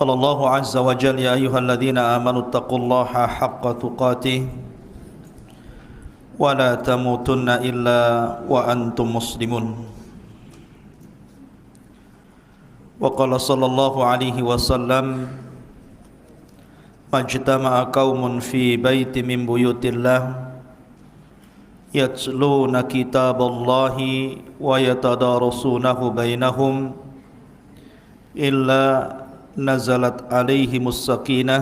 قال الله عز وجل يا أيها الذين آمنوا اتقوا الله حق تقاته ولا تموتن إلا وأنتم مسلمون وقال صلى الله عليه وسلم ما اجتمع قوم في بيت من بيوت الله يتلون كتاب الله ويتدارسونه بينهم إلا نزلت عليهم السكينة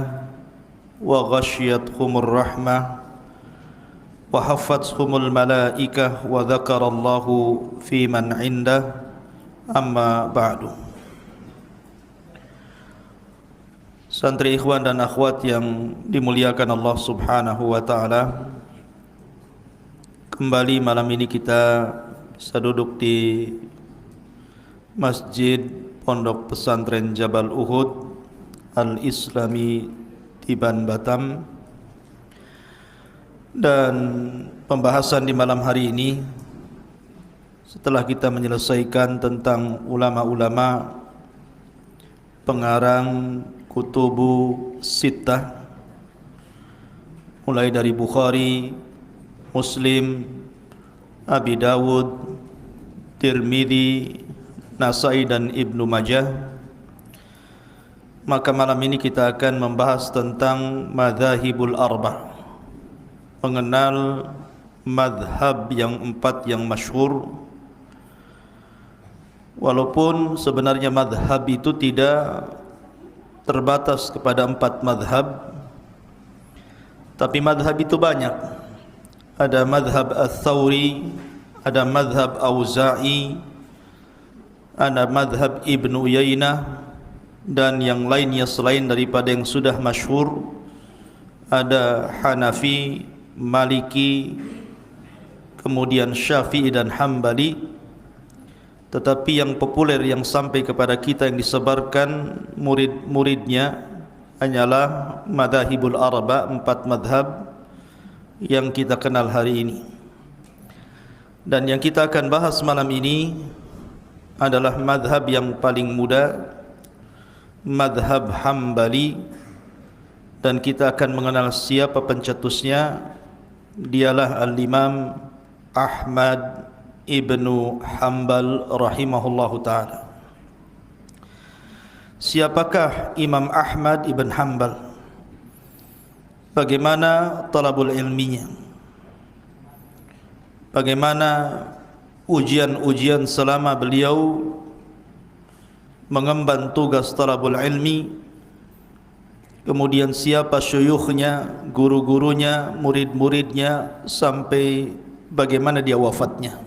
وغشيتهم الرحمة وحفتهم الملائكة وذكر الله في من عنده أما بعد. Santri ikhwan dan akhwat yang dimuliakan Allah Subhanahu wa taala, kembali malam ini kita bisa duduk di Masjid Pondok Pesantren Jabal Uhud Al-Islami di Ban Batam, dan pembahasan di malam hari ini setelah kita menyelesaikan tentang ulama-ulama pengarang kutubu sittah, mulai dari Bukhari, Muslim, Abi Dawud, Tirmidzi, Nasai dan Ibnu Majah. Maka malam ini kita akan membahas tentang madzhabul arba', mengenal madhab yang empat yang masyhur. Walaupun sebenarnya madhab itu tidak terbatas kepada empat madhab, tapi madhab itu banyak. Ada madhab Ats-Tsauri, ada madhab Auza'i, ada madhab Ibnu Uyainah, dan yang lainnya selain daripada yang sudah masyhur. Ada Hanafi, Maliki, kemudian Syafi'i dan Hambali. Tetapi yang populer yang sampai kepada kita yang disebarkan murid-muridnya hanyalah madzhabul arba', empat madhab yang kita kenal hari ini. Dan yang kita akan bahas malam ini adalah madhab yang paling muda, madhab Hambali, dan kita akan mengenal siapa pencetusnya. Dialah Al-Imam Ahmad Ibnu Hanbal rahimahullahu ta'ala. Siapakah Imam Ahmad Ibn Hanbal? Bagaimana talabul ilminya? Bagaimana ujian-ujian selama beliau mengemban tugas talabul ilmi? Kemudian siapa syuyukhnya, guru-gurunya, murid-muridnya, sampai bagaimana dia wafatnya.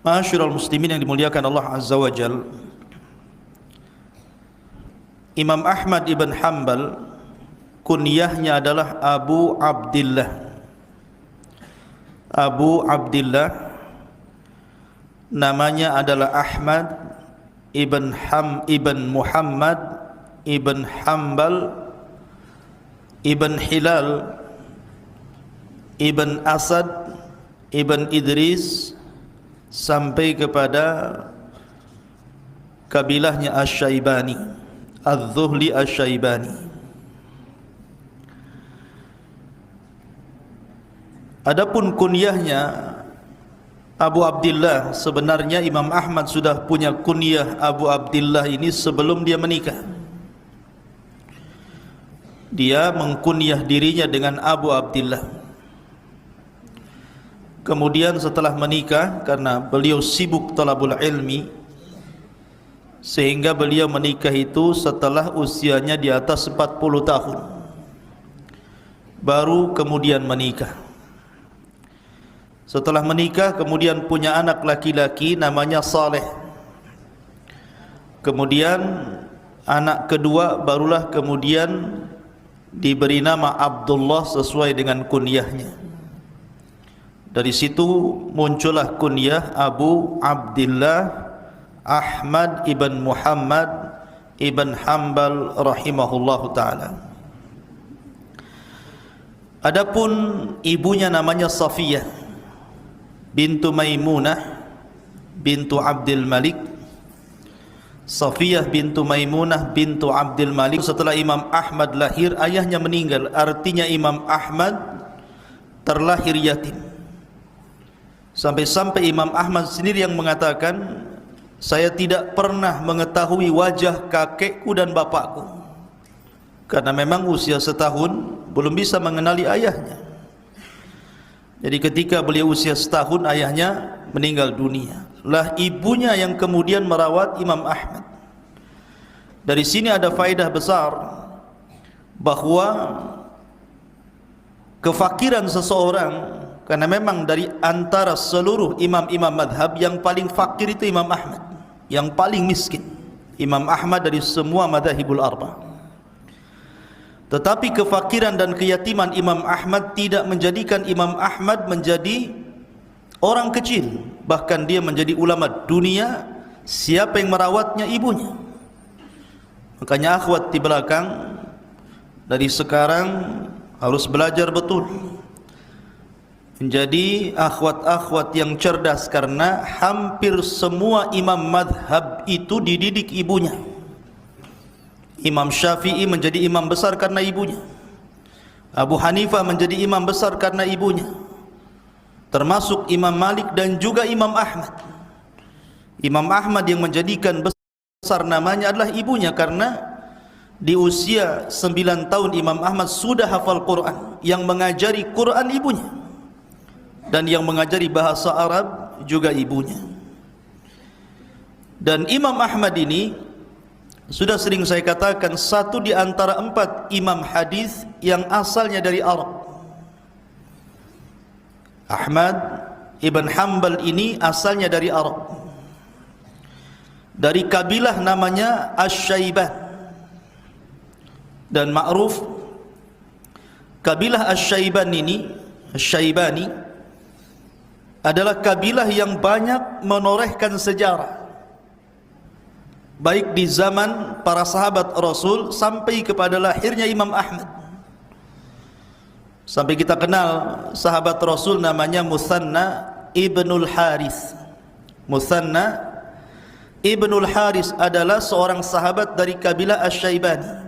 Ma'asyiral muslimin yang dimuliakan Allah Azza wa Jal, Imam Ahmad Ibn Hanbal kunyahnya adalah Abu Abdillah. Abu Abdillah namanya adalah Ahmad Ibn Muhammad Ibn Hanbal Ibn Hilal Ibn Asad Ibn Idris, sampai kepada kabilahnya Asy-Syaibani, Az-Zuhli Asy-Syaibani. Adapun kunyahnya Abu Abdillah, sebenarnya Imam Ahmad sudah punya kunyah Abu Abdillah ini sebelum dia menikah. Dia mengkunyah dirinya dengan Abu Abdillah. Kemudian setelah menikah, karena beliau sibuk talabul ilmi, sehingga beliau menikah itu setelah usianya di atas 40 tahun, baru kemudian menikah. Setelah menikah kemudian punya anak laki-laki namanya Saleh. Kemudian anak kedua barulah kemudian diberi nama Abdullah sesuai dengan kunyahnya. Dari situ muncullah kunyah Abu Abdillah Ahmad ibn Muhammad ibn Hanbal rahimahullahu ta'ala. Adapun ibunya namanya Safiyah bintu Maimunah bintu Abdul Malik. Safiyah bintu Maimunah bintu Abdul Malik. Setelah Imam Ahmad lahir, ayahnya meninggal. Artinya Imam Ahmad terlahir yatim. Sampai-sampai Imam Ahmad sendiri yang mengatakan, saya tidak pernah mengetahui wajah kakekku dan bapakku, karena memang usia setahun belum bisa mengenali ayahnya. Jadi ketika beliau usia setahun, ayahnya meninggal dunia. Lah ibunya yang kemudian merawat Imam Ahmad. Dari sini ada faedah besar bahwa kefakiran seseorang, karena memang dari antara seluruh imam-imam madhab yang paling fakir itu Imam Ahmad, yang paling miskin Imam Ahmad dari semua madhahibul arba. Tetapi kefakiran dan keyatiman Imam Ahmad tidak menjadikan Imam Ahmad menjadi orang kecil. Bahkan dia menjadi ulama dunia. Siapa yang merawatnya? Ibunya. Makanya akhwat di belakang, dari sekarang harus belajar betul menjadi akhwat-akhwat yang cerdas, karena hampir semua imam madhab itu dididik ibunya. Imam Syafi'i menjadi imam besar karena ibunya. Abu Hanifah menjadi imam besar karena ibunya. Termasuk Imam Malik dan juga Imam Ahmad. Imam Ahmad yang menjadikan besar namanya adalah ibunya, karena di usia 9 tahun Imam Ahmad sudah hafal Quran. Yang mengajari Quran ibunya, dan yang mengajari bahasa Arab juga ibunya. Dan Imam Ahmad ini sudah sering saya katakan, satu di antara 4 imam hadis yang asalnya dari Arab. Ahmad ibn Hanbal ini asalnya dari Arab, dari kabilah namanya Asy-Syaiban. Dan ma'ruf kabilah Asy-Syaiban ini, Asy-Syaibani, adalah kabilah yang banyak menorehkan sejarah, baik di zaman para sahabat Rasul sampai kepada lahirnya Imam Ahmad. Sampai kita kenal sahabat Rasul namanya Muthanna ibnul Haris. Muthanna ibnul Haris adalah seorang sahabat dari kabilah Asy-Syaibani.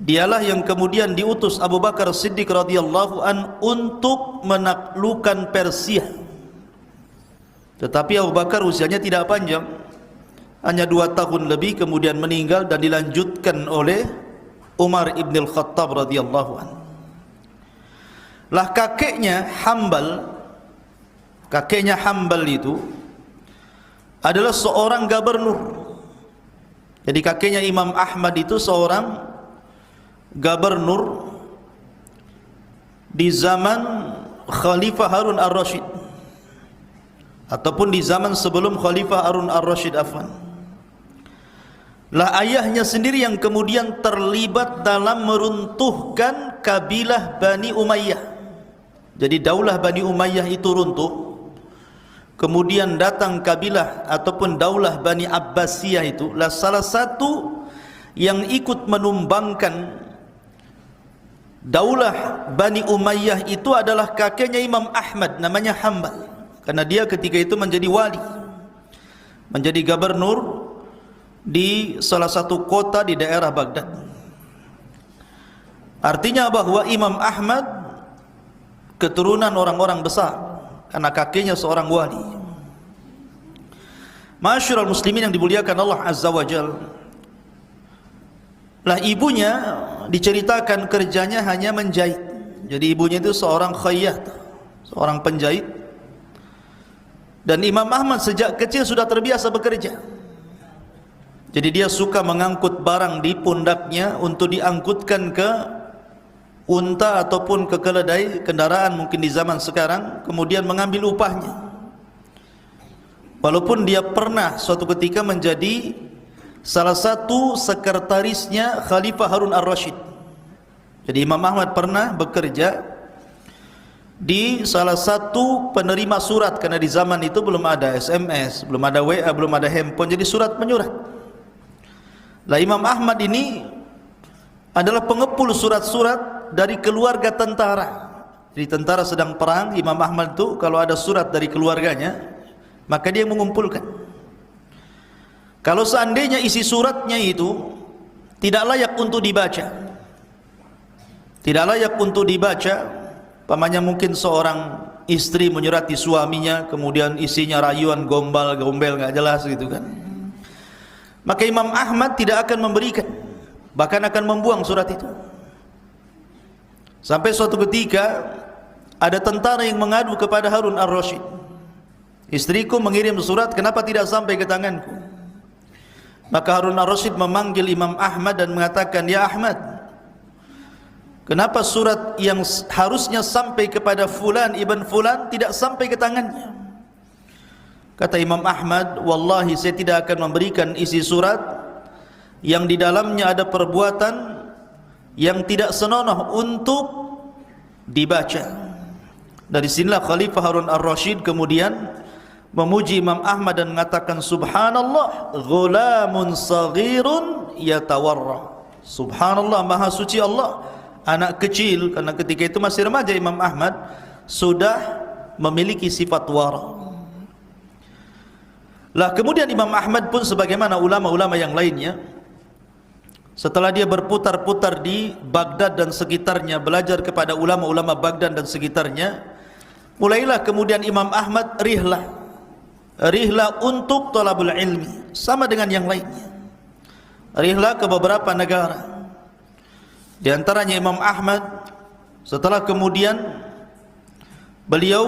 Dialah yang kemudian diutus Abu Bakar Siddiq radhiyallahu an untuk menaklukkan Persia. Tetapi Abu Bakar usianya tidak panjang, hanya 2 tahun lebih, kemudian meninggal dan dilanjutkan oleh Umar ibn al-Khattab radhiyallahu an. Lah kakeknya Hanbal itu adalah seorang gubernur. Jadi kakeknya Imam Ahmad itu seorang gubernur di zaman Khalifah Harun ar-Rasyid, ataupun di zaman sebelum Khalifah Harun ar-Rasyid afwan. Lah ayahnya sendiri yang kemudian terlibat dalam meruntuhkan kabilah Bani Umayyah. Jadi daulah Bani Umayyah itu runtuh, kemudian datang kabilah ataupun daulah Bani Abbasiyah itu. Lah salah satu yang ikut menumbangkan daulah Bani Umayyah itu adalah kakeknya Imam Ahmad, namanya Hanbal. Karena dia ketika itu menjadi wali, menjadi gubernur di salah satu kota di daerah Baghdad. Artinya bahwa Imam Ahmad keturunan orang-orang besar, karena kakeknya seorang wali. Ma'asyiral muslimin yang dimuliakan Allah Azza wa Jalla. Lah ibunya diceritakan kerjanya hanya menjahit. Jadi ibunya itu seorang khayyat, seorang penjahit. Dan Imam Ahmad sejak kecil sudah terbiasa bekerja. Jadi dia suka mengangkut barang di pundaknya untuk diangkutkan ke unta ataupun ke keledai, kendaraan mungkin di zaman sekarang, kemudian mengambil upahnya. Walaupun dia pernah suatu ketika menjadi salah satu sekretarisnya Khalifah Harun ar-Rasyid. Jadi Imam Ahmad pernah bekerja di salah satu penerima surat, karena di zaman itu belum ada SMS, belum ada WA, belum ada handphone, jadi surat menyurat. Lah Imam Ahmad ini adalah pengepul surat-surat dari keluarga tentara. Jadi tentara sedang perang, Imam Ahmad itu kalau ada surat dari keluarganya, maka dia mengumpulkan. Kalau seandainya isi suratnya itu tidak layak untuk dibaca, tidak layak untuk dibaca, pamannya mungkin seorang istri menyurati suaminya, kemudian isinya rayuan gombal-gombel nggak jelas gitu kan, maka Imam Ahmad tidak akan memberikan, bahkan akan membuang surat itu. Sampai suatu ketika ada tentara yang mengadu kepada Harun ar-Rasyid, istriku mengirim surat, kenapa tidak sampai ke tanganku? Maka Harun ar-Rasyid memanggil Imam Ahmad dan mengatakan, ya Ahmad, kenapa surat yang harusnya sampai kepada fulan ibn fulan tidak sampai ke tangannya? Kata Imam Ahmad, wallahi saya tidak akan memberikan isi surat yang di dalamnya ada perbuatan yang tidak senonoh untuk dibaca. Dari sinilah Khalifah Harun ar-Rasyid kemudian memuji Imam Ahmad dan mengatakan, subhanallah, ghulamun saghirun yatawarra. Subhanallah, maha suci Allah, anak kecil, karena ketika itu masih remaja Imam Ahmad, sudah memiliki sifat wara. Lah kemudian Imam Ahmad pun sebagaimana ulama-ulama yang lainnya, setelah dia berputar-putar di Baghdad dan sekitarnya, belajar kepada ulama-ulama Baghdad dan sekitarnya, mulailah kemudian Imam Ahmad rihlah untuk thalabul ilmi, sama dengan yang lainnya, rihlah ke beberapa negara. Di antaranya Imam Ahmad, setelah kemudian beliau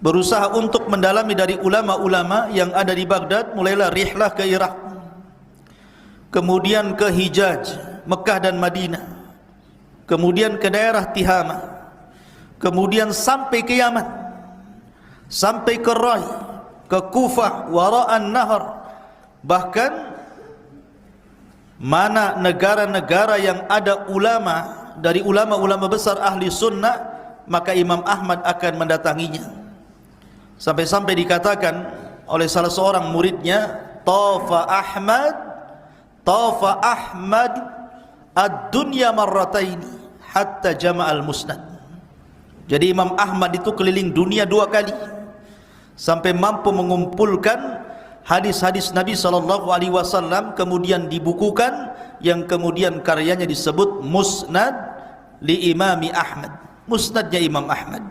berusaha untuk mendalami dari ulama-ulama yang ada di Baghdad, mulailah rihlah ke Irak, kemudian ke Hijaz, Mekah dan Madinah, kemudian ke daerah Tihama, kemudian sampai ke Yaman, sampai ke Rai, ke Kufah, wara'an nahar, bahkan mana negara-negara yang ada ulama dari ulama-ulama besar ahli sunnah, maka Imam Ahmad akan mendatanginya. Sampai-sampai dikatakan oleh salah seorang muridnya, Tafa Ahmad ad-dunya marrataini hatta jama'al musnad. Jadi Imam Ahmad itu keliling dunia 2 kali sampai mampu mengumpulkan hadis-hadis Nabi SAW, kemudian dibukukan, yang kemudian karyanya disebut Musnad li Imami Ahmad, musnadnya Imam Ahmad.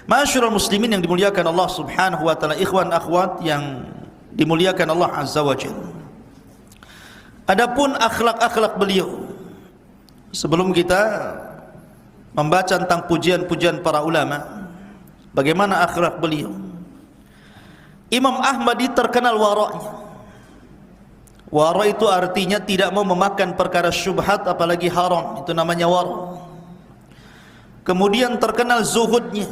Ma'asyiral muslimin yang dimuliakan Allah Subhanahu wa taala, ikhwan akhwat yang dimuliakan Allah Azza wa Jalla. Adapun akhlak-akhlak beliau, sebelum kita membaca tentang pujian-pujian para ulama, bagaimana akhlak beliau? Imam Ahmad terkenal wara'nya. Wara' itu artinya tidak mau memakan perkara syubhat apalagi haram, itu namanya wara'. Kemudian terkenal zuhudnya.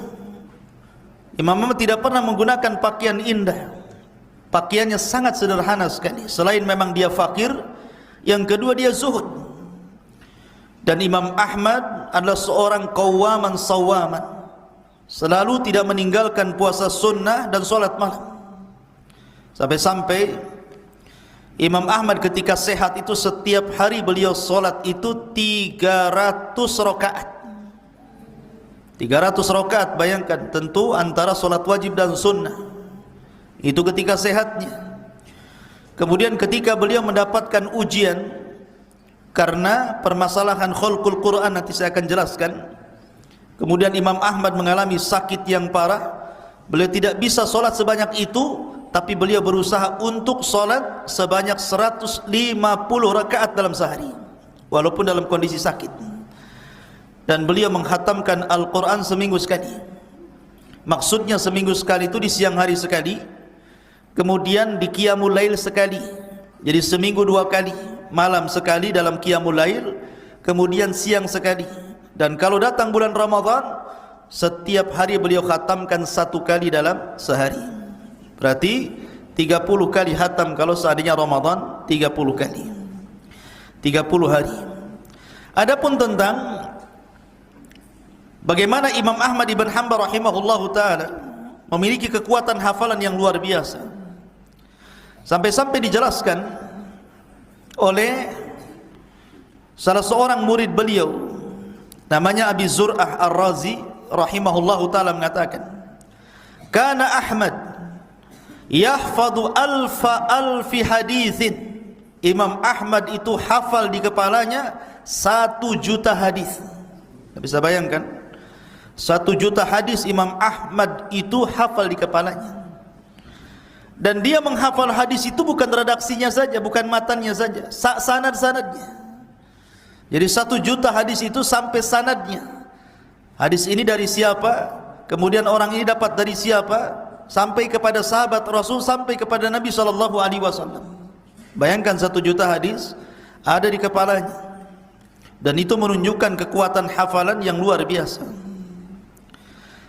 Imam Ahmad tidak pernah menggunakan pakaian indah, pakaiannya sangat sederhana sekali. Selain memang dia fakir, yang kedua dia zuhud. Dan Imam Ahmad adalah seorang qawaman sawaman, selalu tidak meninggalkan puasa sunnah dan solat malam. Sampai-sampai Imam Ahmad ketika sehat itu setiap hari beliau solat itu 300 rakaat. 300 rakaat, bayangkan, tentu antara solat wajib dan sunnah. Itu ketika sehatnya. Kemudian ketika beliau mendapatkan ujian karena permasalahan khalqul Quran, nanti saya akan jelaskan. Kemudian Imam Ahmad mengalami sakit yang parah. Beliau tidak bisa solat sebanyak itu, tapi beliau berusaha untuk solat sebanyak 150 rakaat dalam sehari, walaupun dalam kondisi sakit. Dan beliau menghatamkan Al-Quran seminggu sekali. Maksudnya seminggu sekali itu di siang hari sekali, kemudian di Qiyamul Lail sekali. Jadi seminggu 2 kali, malam sekali dalam Qiyamul Lail, kemudian siang sekali. Dan kalau datang bulan Ramadan, setiap hari beliau khatamkan 1 kali dalam sehari. Berarti 30 kali khatam kalau seandainya Ramadan, 30 kali, 30 hari. Adapun tentang bagaimana Imam Ahmad ibn Hanbal rahimahullahu ta'ala memiliki kekuatan hafalan yang luar biasa, sampai-sampai dijelaskan oleh salah seorang murid beliau, namanya Abi Zur'ah Ar-Razi rahimahullahu ta'ala, mengatakan, Kana Ahmad yahfadhu alfi haditsin. Imam Ahmad itu hafal di kepalanya 1.000.000 hadis. Bisa bayangkan, 1.000.000 hadis Imam Ahmad itu hafal di kepalanya. Dan dia menghafal hadis itu bukan redaksinya saja, bukan matannya saja, sanad-sanadnya. Jadi 1.000.000 hadis itu sampai sanadnya. Hadis ini dari siapa, kemudian orang ini dapat dari siapa, sampai kepada sahabat Rasul, sampai kepada Nabi SAW. Bayangkan 1.000.000 hadis ada di kepalanya. Dan itu menunjukkan kekuatan hafalan yang luar biasa.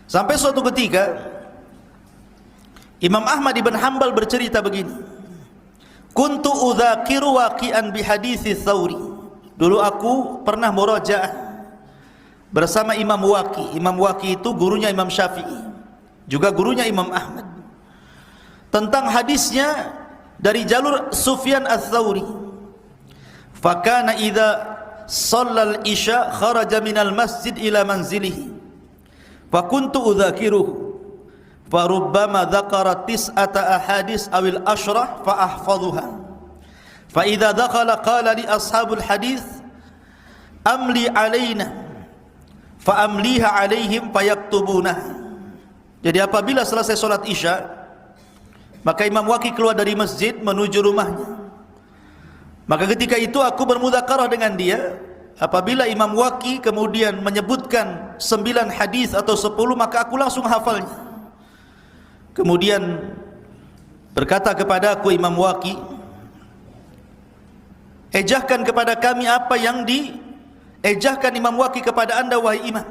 Sampai suatu ketika Imam Ahmad ibn Hanbal bercerita begini, kuntu udzakiru waqi'an bihaditsi Tsauri. Dulu aku pernah murajaah bersama Imam Waqi. Imam Waqi itu gurunya Imam Syafi'i, juga gurunya Imam Ahmad, tentang hadisnya dari jalur Sufyan ats-Tsauri. Fakana idza shallal isya kharaja minal masjid ila manzilihi fa kuntu udzakiruhu farubbama dzakara tis'ata ahadits awil ashrah fa ahfadhuha fa idza dakhala qala li ashabul hadits amli alaina fa amliha alaihim fayaktubuna. Jadi apabila selesai salat isya, maka Imam Waqi keluar dari masjid menuju rumahnya. Maka ketika itu aku bermudzakarah dengan dia. Apabila Imam Waqi kemudian menyebutkan 9 hadis atau 10, maka aku langsung hafalnya. Kemudian berkata kepada aku Imam Waqi, ejahkan kepada kami apa yang diejahkan Imam Waqi kepada anda wahai imam.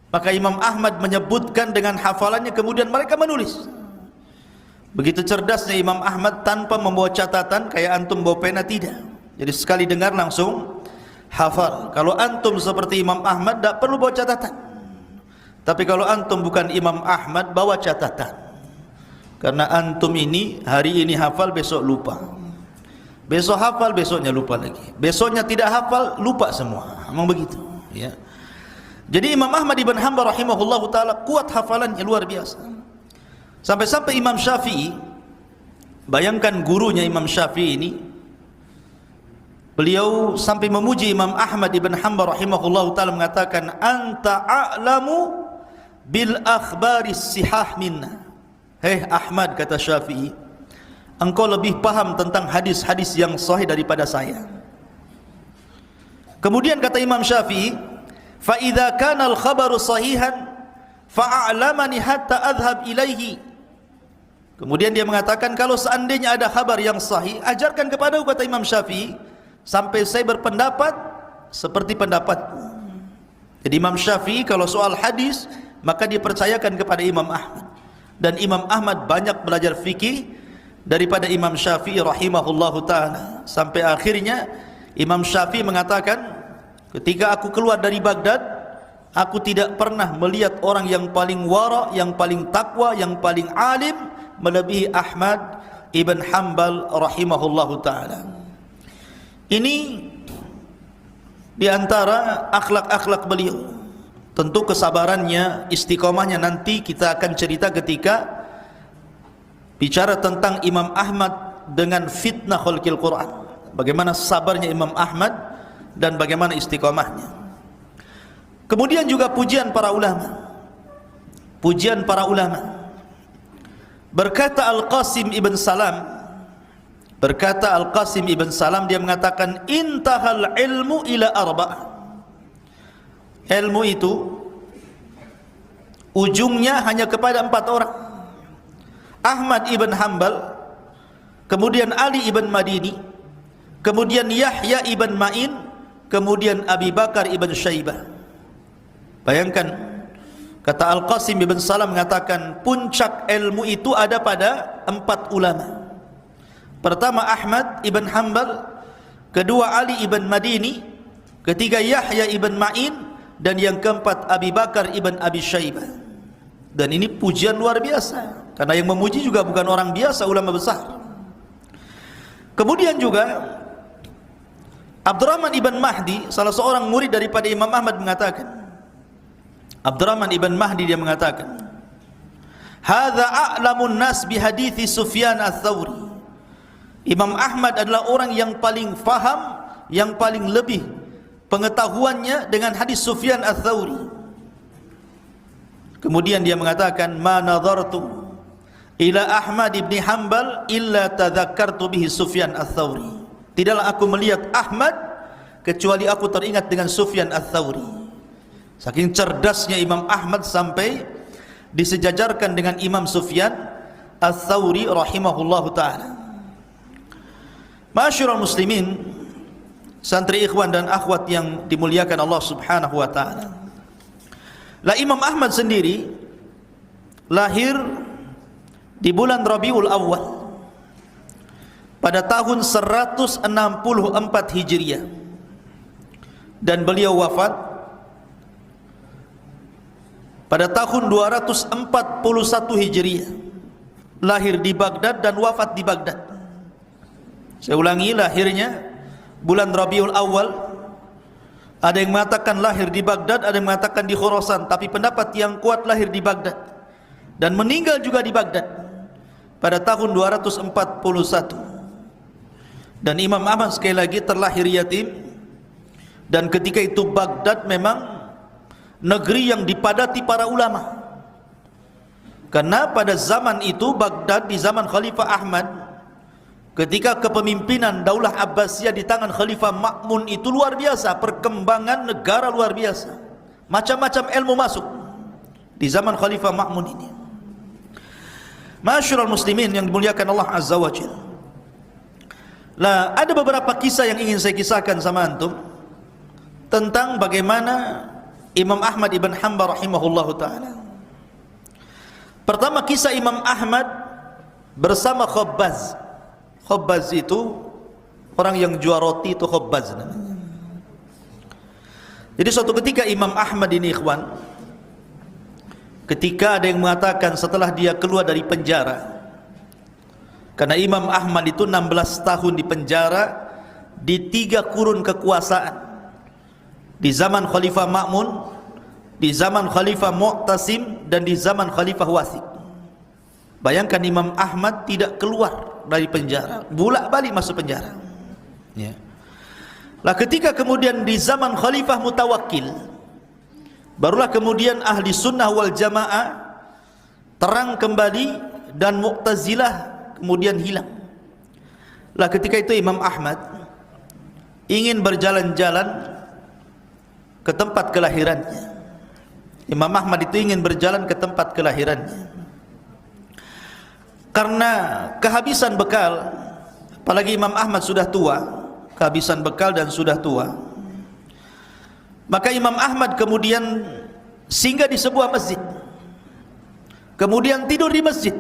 Maka Imam Ahmad menyebutkan dengan hafalannya, kemudian mereka menulis. Begitu cerdasnya Imam Ahmad, tanpa membawa catatan kayak antum bawa pena, tidak. Jadi sekali dengar langsung hafal. Kalau antum seperti Imam Ahmad tidak perlu bawa catatan. Tapi kalau antum bukan Imam Ahmad, bawa catatan. Karena antum ini hari ini hafal, besok lupa. Besok hafal, besoknya lupa lagi. Besoknya tidak hafal, lupa semua. Memang begitu, ya. Jadi Imam Ahmad ibn Hanbal rahimahullahu taala kuat hafalannya, luar biasa. Sampai-sampai Imam Syafi'i, bayangkan gurunya Imam Syafi'i ini, beliau sampai memuji Imam Ahmad ibn Hanbal rahimahullahu taala, mengatakan anta a'lamu bil akhbaris sihah minna. Hei Ahmad, kata Syafi'i, engkau lebih paham tentang hadis-hadis yang sahih daripada saya. Kemudian kata Imam Syafi'i, fa idza kana al khabaru sahihan fa'alamani hatta adhhab ilaihi. Kemudian dia mengatakan, kalau seandainya ada kabar yang sahih, ajarkan kepadaku, kata Imam Syafi'i, sampai saya berpendapat seperti pendapatmu. Jadi Imam Syafi'i kalau soal hadis, maka dia percayakan kepada Imam Ahmad. Dan Imam Ahmad banyak belajar fikih daripada Imam Syafi'i rahimahullahu ta'ala. Sampai akhirnya Imam Syafi'i mengatakan, ketika aku keluar dari Baghdad, aku tidak pernah melihat orang yang paling wara, yang paling takwa, yang paling alim melebihi Ahmad ibn Hanbal rahimahullahu ta'ala. Ini diantara akhlak-akhlak beliau. Tentu kesabarannya, istiqomahnya nanti kita akan cerita ketika bicara tentang Imam Ahmad dengan fitnah khalqil Quran. Bagaimana sabarnya Imam Ahmad dan bagaimana istiqomahnya. Kemudian juga pujian para ulama. Pujian para ulama. Berkata Al-Qasim ibn Salam, dia mengatakan, intahal ilmu ila arba'ah. Ilmu itu ujungnya hanya kepada 4 orang. Ahmad ibn Hanbal, kemudian Ali ibn Madini, kemudian Yahya ibn Ma'in, kemudian Abi Bakar ibn Syaibah. Bayangkan, kata Al-Qasim ibn Salam mengatakan, puncak ilmu itu ada pada 4 ulama. Pertama Ahmad ibn Hanbal, kedua Ali ibn Madini, ketiga Yahya ibn Ma'in, dan yang keempat Abi Bakar ibn Abi Syaibah. Dan ini pujian luar biasa, karena yang memuji juga bukan orang biasa, ulama besar. Kemudian juga Abdurrahman ibn Mahdi, salah seorang murid daripada Imam Ahmad, mengatakan, Abdurrahman ibn Mahdi dia mengatakan, hadza a'lamun nas bi hadithi Sufyan ats-Tsauri. Imam Ahmad adalah orang yang paling faham, yang paling lebih pengetahuannya dengan hadis Sufyan ats-Tsauri. Kemudian dia mengatakan, ma nadhartu ila Ahmad ibn Hanbal illa tadhakkartu bihi Sufyan ats-Tsauri. Tidaklah aku melihat Ahmad kecuali aku teringat dengan Sufyan ats-Tsauri. Saking cerdasnya Imam Ahmad sampai disejajarkan dengan Imam Sufyan ats-Tsauri rahimahullahu taala. Ma'asyiral muslimin, santri ikhwan dan akhwat yang dimuliakan Allah Subhanahu wa taala. Lah Imam Ahmad sendiri lahir di bulan Rabiul Awal pada tahun 164 Hijriah dan beliau wafat pada tahun 241 Hijriah. Lahir di Baghdad dan wafat di Baghdad. Saya ulangi, lahirnya bulan Rabiul Awal. Ada yang mengatakan lahir di Baghdad, ada yang mengatakan di Khurasan, tapi pendapat yang kuat lahir di Baghdad dan meninggal juga di Baghdad pada tahun 241. Dan Imam Ahmad sekali lagi terlahir yatim, dan ketika itu Baghdad memang negeri yang dipadati para ulama, karena pada zaman itu Baghdad di zaman Khalifah Ahmad, ketika kepemimpinan Daulah Abbasiyah di tangan Khalifah Ma'mun itu luar biasa, perkembangan negara luar biasa, macam-macam ilmu masuk di zaman Khalifah Ma'mun ini. Ma'asyiral muslimin yang dimuliakan Allah Azza wa Jalla. Lah, ada beberapa kisah yang ingin saya kisahkan sama antum tentang bagaimana Imam Ahmad ibn Hanbal rahimahullahu taala. Pertama, kisah Imam Ahmad bersama Khabbaz. Khabbaz itu orang yang jual roti, itu Khabbaz namanya. Jadi suatu ketika Imam Ahmad ini ikhwan, ketika ada yang mengatakan setelah dia keluar dari penjara, karena Imam Ahmad itu 16 tahun di penjara di 3 kurun kekuasaan, di zaman Khalifah Ma'mun, di zaman Khalifah Mu'tasim, dan di zaman Khalifah Wathiq. Bayangkan Imam Ahmad tidak keluar dari penjara, bolak-balik masuk penjara. Ya. Lah ketika kemudian di zaman Khalifah Mutawakkil, barulah kemudian ahli sunnah wal jamaah terang kembali dan Mu'tazilah kemudian hilang. Lah ketika itu Imam Ahmad ingin berjalan-jalan ke tempat kelahirannya. Imam Ahmad itu ingin berjalan ke tempat kelahirannya. Karena kehabisan bekal, apalagi Imam Ahmad sudah tua, kehabisan bekal dan sudah tua, maka Imam Ahmad kemudian singgah di sebuah masjid, kemudian tidur di masjid.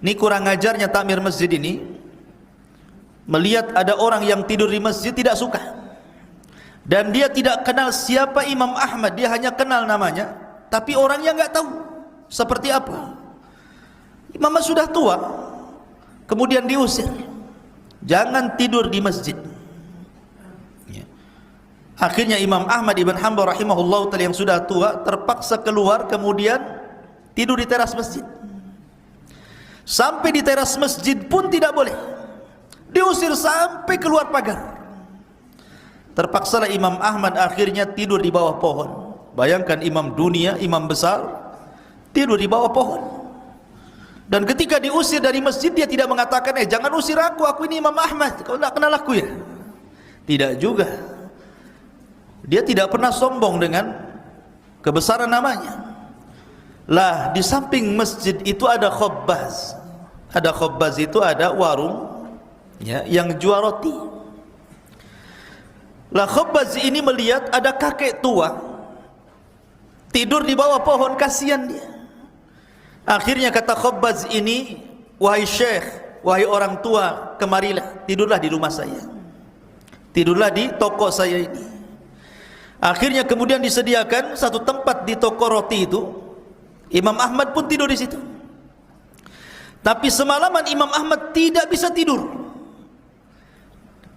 Ini kurang ajarnya takmir masjid ini, melihat ada orang yang tidur di masjid tidak suka, dan dia tidak kenal siapa Imam Ahmad, dia hanya kenal namanya, tapi orangnya nggak tahu seperti apa. Imam Ahmad sudah tua, kemudian diusir, jangan tidur di masjid. Ya. Akhirnya Imam Ahmad ibn Hanbal rahimahullah yang sudah tua terpaksa keluar, kemudian tidur di teras masjid. Sampai di teras masjid pun tidak boleh, diusir sampai keluar pagar. Terpaksalah Imam Ahmad akhirnya tidur di bawah pohon. Bayangkan imam dunia, imam besar, tidur di bawah pohon. Dan ketika diusir dari masjid, dia tidak mengatakan, jangan usir aku ini Imam Ahmad, kau tidak kenal aku ya? Tidak juga. Dia tidak pernah sombong dengan kebesaran namanya. Lah di samping masjid itu ada Khabbaz. Ada Khabbaz itu ada warung ya, yang jual roti. Lah Khabbaz ini melihat ada kakek tua tidur di bawah pohon, kasihan dia. Akhirnya kata Khabbaz ini, wahai syekh, wahai orang tua, kemarilah, tidurlah di rumah saya, tidurlah di toko saya ini. Akhirnya kemudian disediakan satu tempat di toko roti itu. Imam Ahmad pun tidur di situ. Tapi semalaman Imam Ahmad tidak bisa tidur.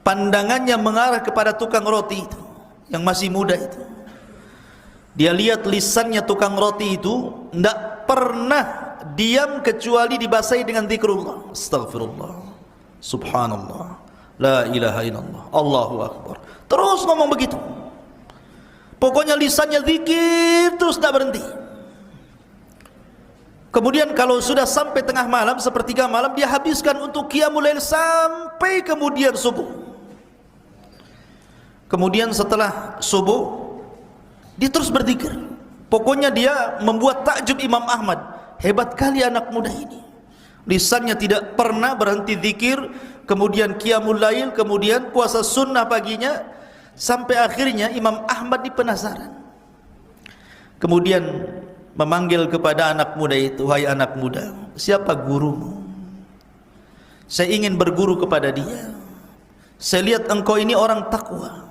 Pandangannya mengarah kepada tukang roti itu yang masih muda itu. Dia lihat lisannya tukang roti itu tidak pernah diam kecuali dibasahi dengan zikrullah. Astaghfirullah, subhanallah, la ilaha illallah, Allahu akbar. Terus ngomong begitu. Pokoknya lisannya zikir terus tidak berhenti. Kemudian kalau sudah sampai tengah malam, sepertiga malam, dia habiskan untuk qiyamul lail sampai kemudian subuh. Kemudian setelah subuh, dia terus berzikir. Pokoknya dia membuat takjub Imam Ahmad. Hebat kali anak muda ini. Lisannya tidak pernah berhenti zikir, kemudian qiyamul lail, kemudian puasa sunnah paginya. Sampai akhirnya Imam Ahmad penasaran. Kemudian memanggil kepada anak muda itu, "Wahai anak muda, siapa gurumu? Saya ingin berguru kepada dia. Saya lihat engkau ini orang takwa.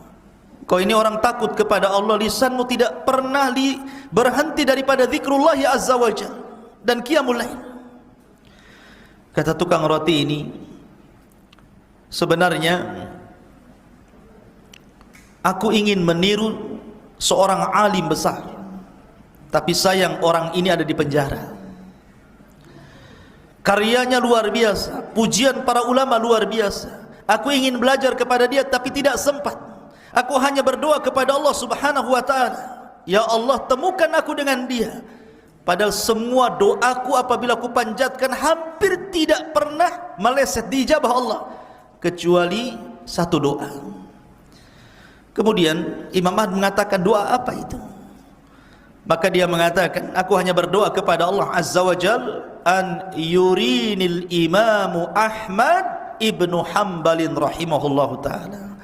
Engkau ini orang takut kepada Allah. Lisanmu tidak pernah berhenti daripada zikrullah ya azza wa jalla dan qiyamul lail." Kata tukang roti ini, sebenarnya aku ingin meniru seorang alim besar, tapi sayang orang ini ada di penjara. Karyanya luar biasa, pujian para ulama luar biasa. Aku ingin belajar kepada dia tapi tidak sempat. Aku hanya berdoa kepada Allah subhanahu wa ta'ala, ya Allah, temukan aku dengan dia. Padahal semua doaku apabila aku panjatkan hampir tidak pernah meleset diijabah Allah, kecuali satu doa. Kemudian Imam Ahmad mengatakan, doa apa itu? Maka dia mengatakan, aku hanya berdoa kepada Allah azza wa jal, an yurinil imamu Ahmad ibnu Hanbalin rahimahullahu ta'ala.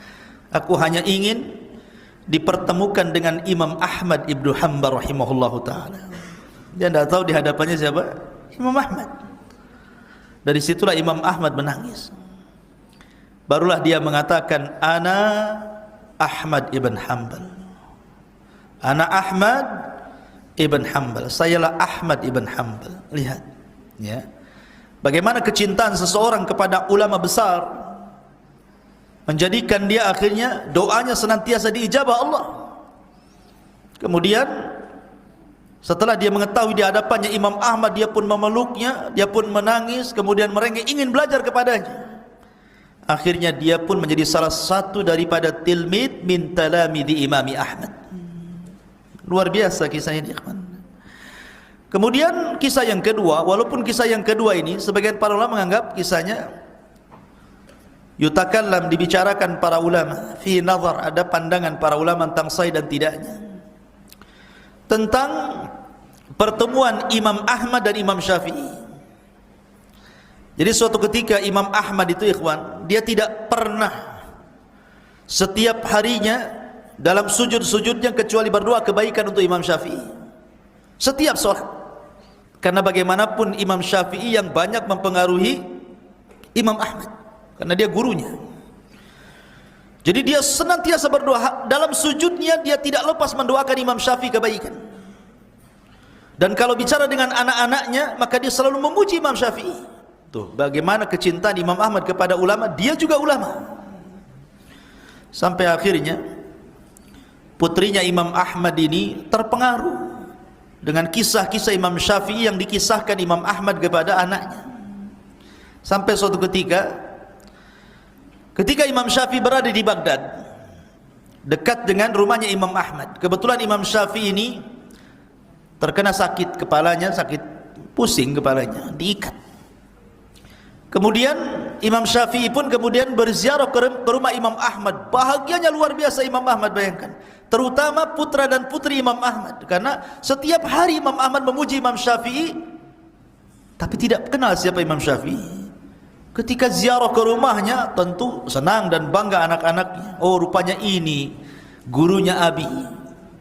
Aku hanya ingin dipertemukan dengan Imam Ahmad ibnu Hanbal rahimahullahu ta'ala. Dia tidak tahu di hadapannya siapa? Imam Ahmad. Dari situlah Imam Ahmad menangis. Barulah dia mengatakan, ana Ahmad ibn Hanbal. Ana Ahmad ibn Hanbal. Sayalah Ahmad ibn Hanbal. Lihat, ya, bagaimana kecintaan seseorang kepada ulama besar menjadikan dia akhirnya doanya senantiasa diijabah Allah. Kemudian setelah dia mengetahui di hadapannya Imam Ahmad, dia pun memeluknya, dia pun menangis, kemudian merengek ingin belajar kepadanya. Akhirnya dia pun menjadi salah satu daripada tilmid min talamidi Imami Ahmad. Luar biasa kisah ini. Kemudian kisah yang kedua, walaupun kisah yang kedua ini sebagian para ulama menganggap kisahnya yutakallam, dibicarakan para ulama, fi nazar, ada pandangan para ulama tentang sahih dan tidaknya, tentang pertemuan Imam Ahmad dan Imam Syafi'i. Jadi suatu ketika Imam Ahmad itu, ikhwan, dia tidak pernah setiap harinya dalam sujud-sujudnya kecuali berdoa kebaikan untuk Imam Syafi'i. Setiap sholat. Karena bagaimanapun Imam Syafi'i yang banyak mempengaruhi Imam Ahmad, karena dia gurunya. Jadi dia senantiasa berdoa. Dalam sujudnya dia tidak lepas mendoakan Imam Syafi'i kebaikan. Dan kalau bicara dengan anak-anaknya, maka dia selalu memuji Imam Syafi'i. Tuh, bagaimana kecintaan Imam Ahmad kepada ulama, dia juga ulama. Sampai akhirnya putrinya Imam Ahmad ini terpengaruh dengan kisah-kisah Imam Syafi'i yang dikisahkan Imam Ahmad kepada anaknya. Sampai suatu ketika Imam Syafi'i berada di Baghdad, dekat dengan rumahnya Imam Ahmad. Kebetulan Imam Syafi'i ini terkena sakit kepalanya, sakit pusing kepalanya, diikat. Kemudian Imam Syafi'i pun kemudian berziarah ke rumah Imam Ahmad. Bahagianya luar biasa Imam Ahmad, bayangkan. Terutama putra dan putri Imam Ahmad. Karena setiap hari Imam Ahmad memuji Imam Syafi'i, tapi tidak kenal siapa Imam Syafi'i. Ketika ziarah ke rumahnya, tentu senang dan bangga anak-anaknya. Oh, rupanya ini gurunya Abi,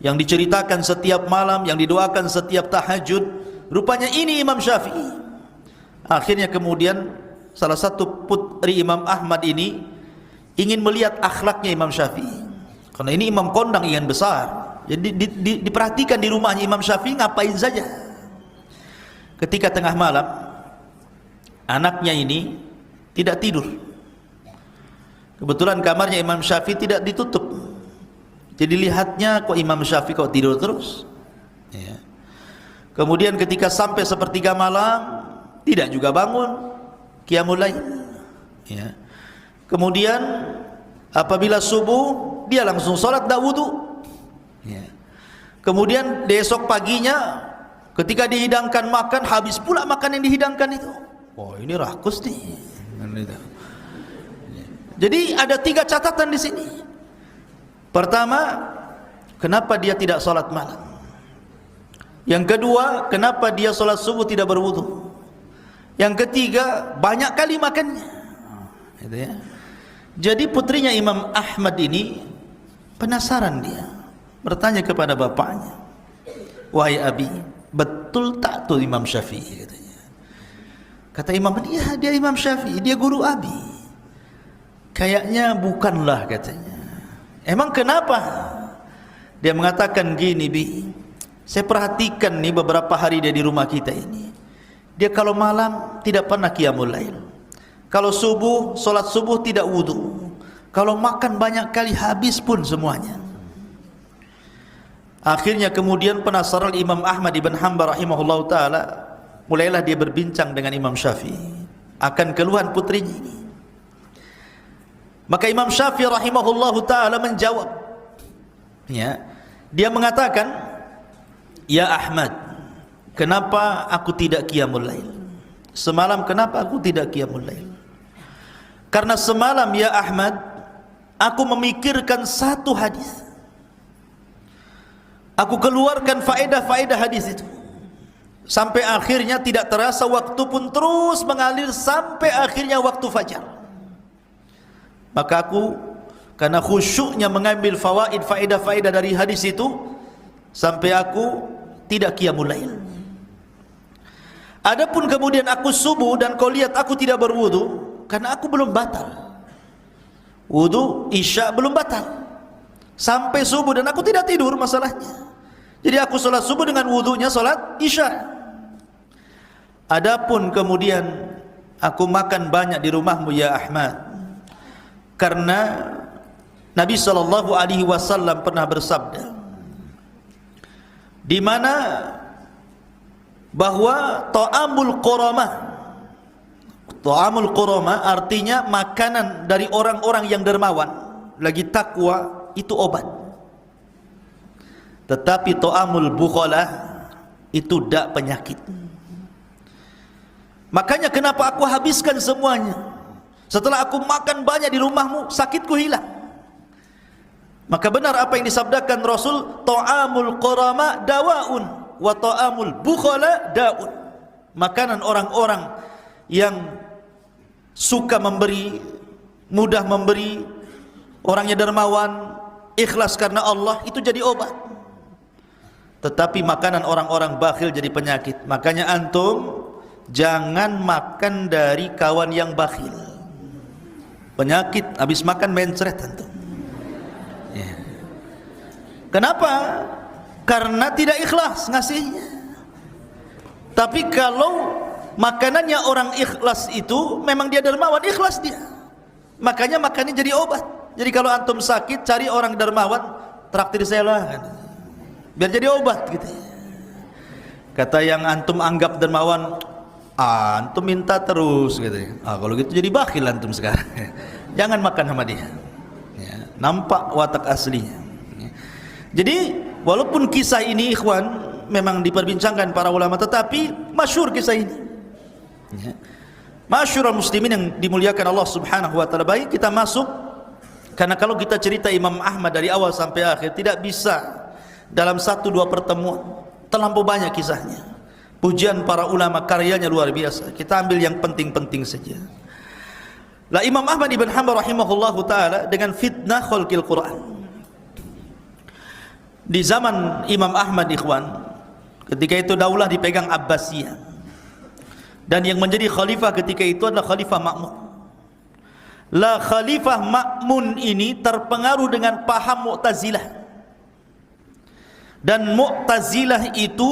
yang diceritakan setiap malam, yang didoakan setiap tahajud. Rupanya ini Imam Syafi'i. Akhirnya kemudian salah satu putri Imam Ahmad ini ingin melihat akhlaknya Imam Syafi'i, karena ini imam kondang yang besar. Jadi diperhatikan di rumahnya Imam Syafi'i ngapain saja. Ketika tengah malam, anaknya ini tidak tidur. Kebetulan kamarnya Imam Syafi'i tidak ditutup. Jadi lihatnya, kok Imam Syafi'i kok tidur terus, ya. Kemudian ketika sampai sepertiga malam tidak juga bangun qiyamul lail, ya. Kemudian apabila subuh dia langsung salat dak wudu, ya. Kemudian esok paginya ketika dihidangkan makan, habis pula makan yang dihidangkan itu. Oh, ini rakus nih. Jadi ada 3 catatan di sini. Pertama, kenapa dia tidak salat malam? Yang kedua, kenapa dia salat subuh tidak berwudu? Yang ketiga, banyak kali makannya. Gitu ya. Jadi putrinya Imam Ahmad ini penasaran, dia bertanya kepada bapaknya, "Wahai Abi, betul tak tuh Imam Syafi'i?" katanya. Kata Imam, "Iya, dia Imam Syafi'i, dia guru Abi." "Kayaknya bukanlah," katanya. "Emang kenapa?" Dia mengatakan gini, "Bi, saya perhatikan nih beberapa hari dia di rumah kita ini. Dia kalau malam tidak pernah qiyamul lail. Kalau subuh, solat subuh tidak wudu. Kalau makan banyak kali, habis pun semuanya." Akhirnya kemudian penasaran Imam Ahmad ibn Hanbal rahimahullah ta'ala, mulailah dia berbincang dengan Imam Syafi'i akan keluhan putrinya ini. Maka Imam Syafi'i rahimahullah ta'ala menjawab, ya, dia mengatakan, "Ya Ahmad, kenapa aku tidak qiyamul lail? Semalam kenapa aku tidak qiyamul lail? Karena semalam ya Ahmad, aku memikirkan satu hadis. Aku keluarkan faedah-faedah hadis itu. Sampai akhirnya tidak terasa waktu pun terus mengalir sampai akhirnya waktu fajar. Maka aku karena khusyuknya mengambil faedah-faedah dari hadis itu, sampai aku tidak qiyamul lail. Adapun kemudian aku subuh dan kau lihat aku tidak berwudu, karena aku belum batal. Wudu isya belum batal. Sampai subuh dan aku tidak tidur masalahnya. Jadi aku sholat subuh dengan wudunya sholat isya. Adapun kemudian aku makan banyak di rumahmu ya Ahmad, karena Nabi SAW pernah bersabda, di mana bahwa ta'amul qurama artinya makanan dari orang-orang yang dermawan lagi takwa itu obat, tetapi ta'amul bukhalah itu dak penyakit. Makanya kenapa aku habiskan semuanya? Setelah aku makan banyak di rumahmu, sakitku hilang. Maka benar apa yang disabdakan Rasul, ta'amul qurama dawaun wa ta'amul bukhala daun. Makanan orang-orang yang suka memberi, mudah memberi, orangnya dermawan, ikhlas karena Allah, itu jadi obat. Tetapi makanan orang-orang bakhil jadi penyakit. Makanya antum jangan makan dari kawan yang bakhil. Penyakit, habis makan mencret antum. Ya. Kenapa? Karena tidak ikhlas ngasihnya. Tapi kalau makanannya orang ikhlas itu, memang dia dermawan, ikhlas dia, makanya makannya jadi obat. Jadi kalau antum sakit, cari orang dermawan, traktir saya lah, biar jadi obat gitu. Kata yang antum anggap dermawan, antum minta terus gitu. Kalau gitu jadi bakhil antum sekarang. Jangan makan sama dia, ya, nampak watak aslinya. Jadi walaupun kisah ini ikhwan memang diperbincangkan para ulama, tetapi masyhur kisah ini, ya. Masyhurul muslimin yang dimuliakan Allah Subhanahu wa taala. Baik, kita masuk, karena kalau kita cerita Imam Ahmad dari awal sampai akhir tidak bisa dalam 1-2 pertemuan, terlampau banyak kisahnya. Pujian para ulama, karyanya luar biasa. Kita ambil yang penting-penting saja. Lah Imam Ahmad ibn Hanbal rahimahullahu taala dengan fitnah khalqil Quran. Di zaman Imam Ahmad ikhwan, ketika itu daulah dipegang Abbasiyah, dan yang menjadi khalifah ketika itu adalah Khalifah Ma'mun. Lah Khalifah Ma'mun ini terpengaruh dengan paham Mu'tazilah, dan Mu'tazilah itu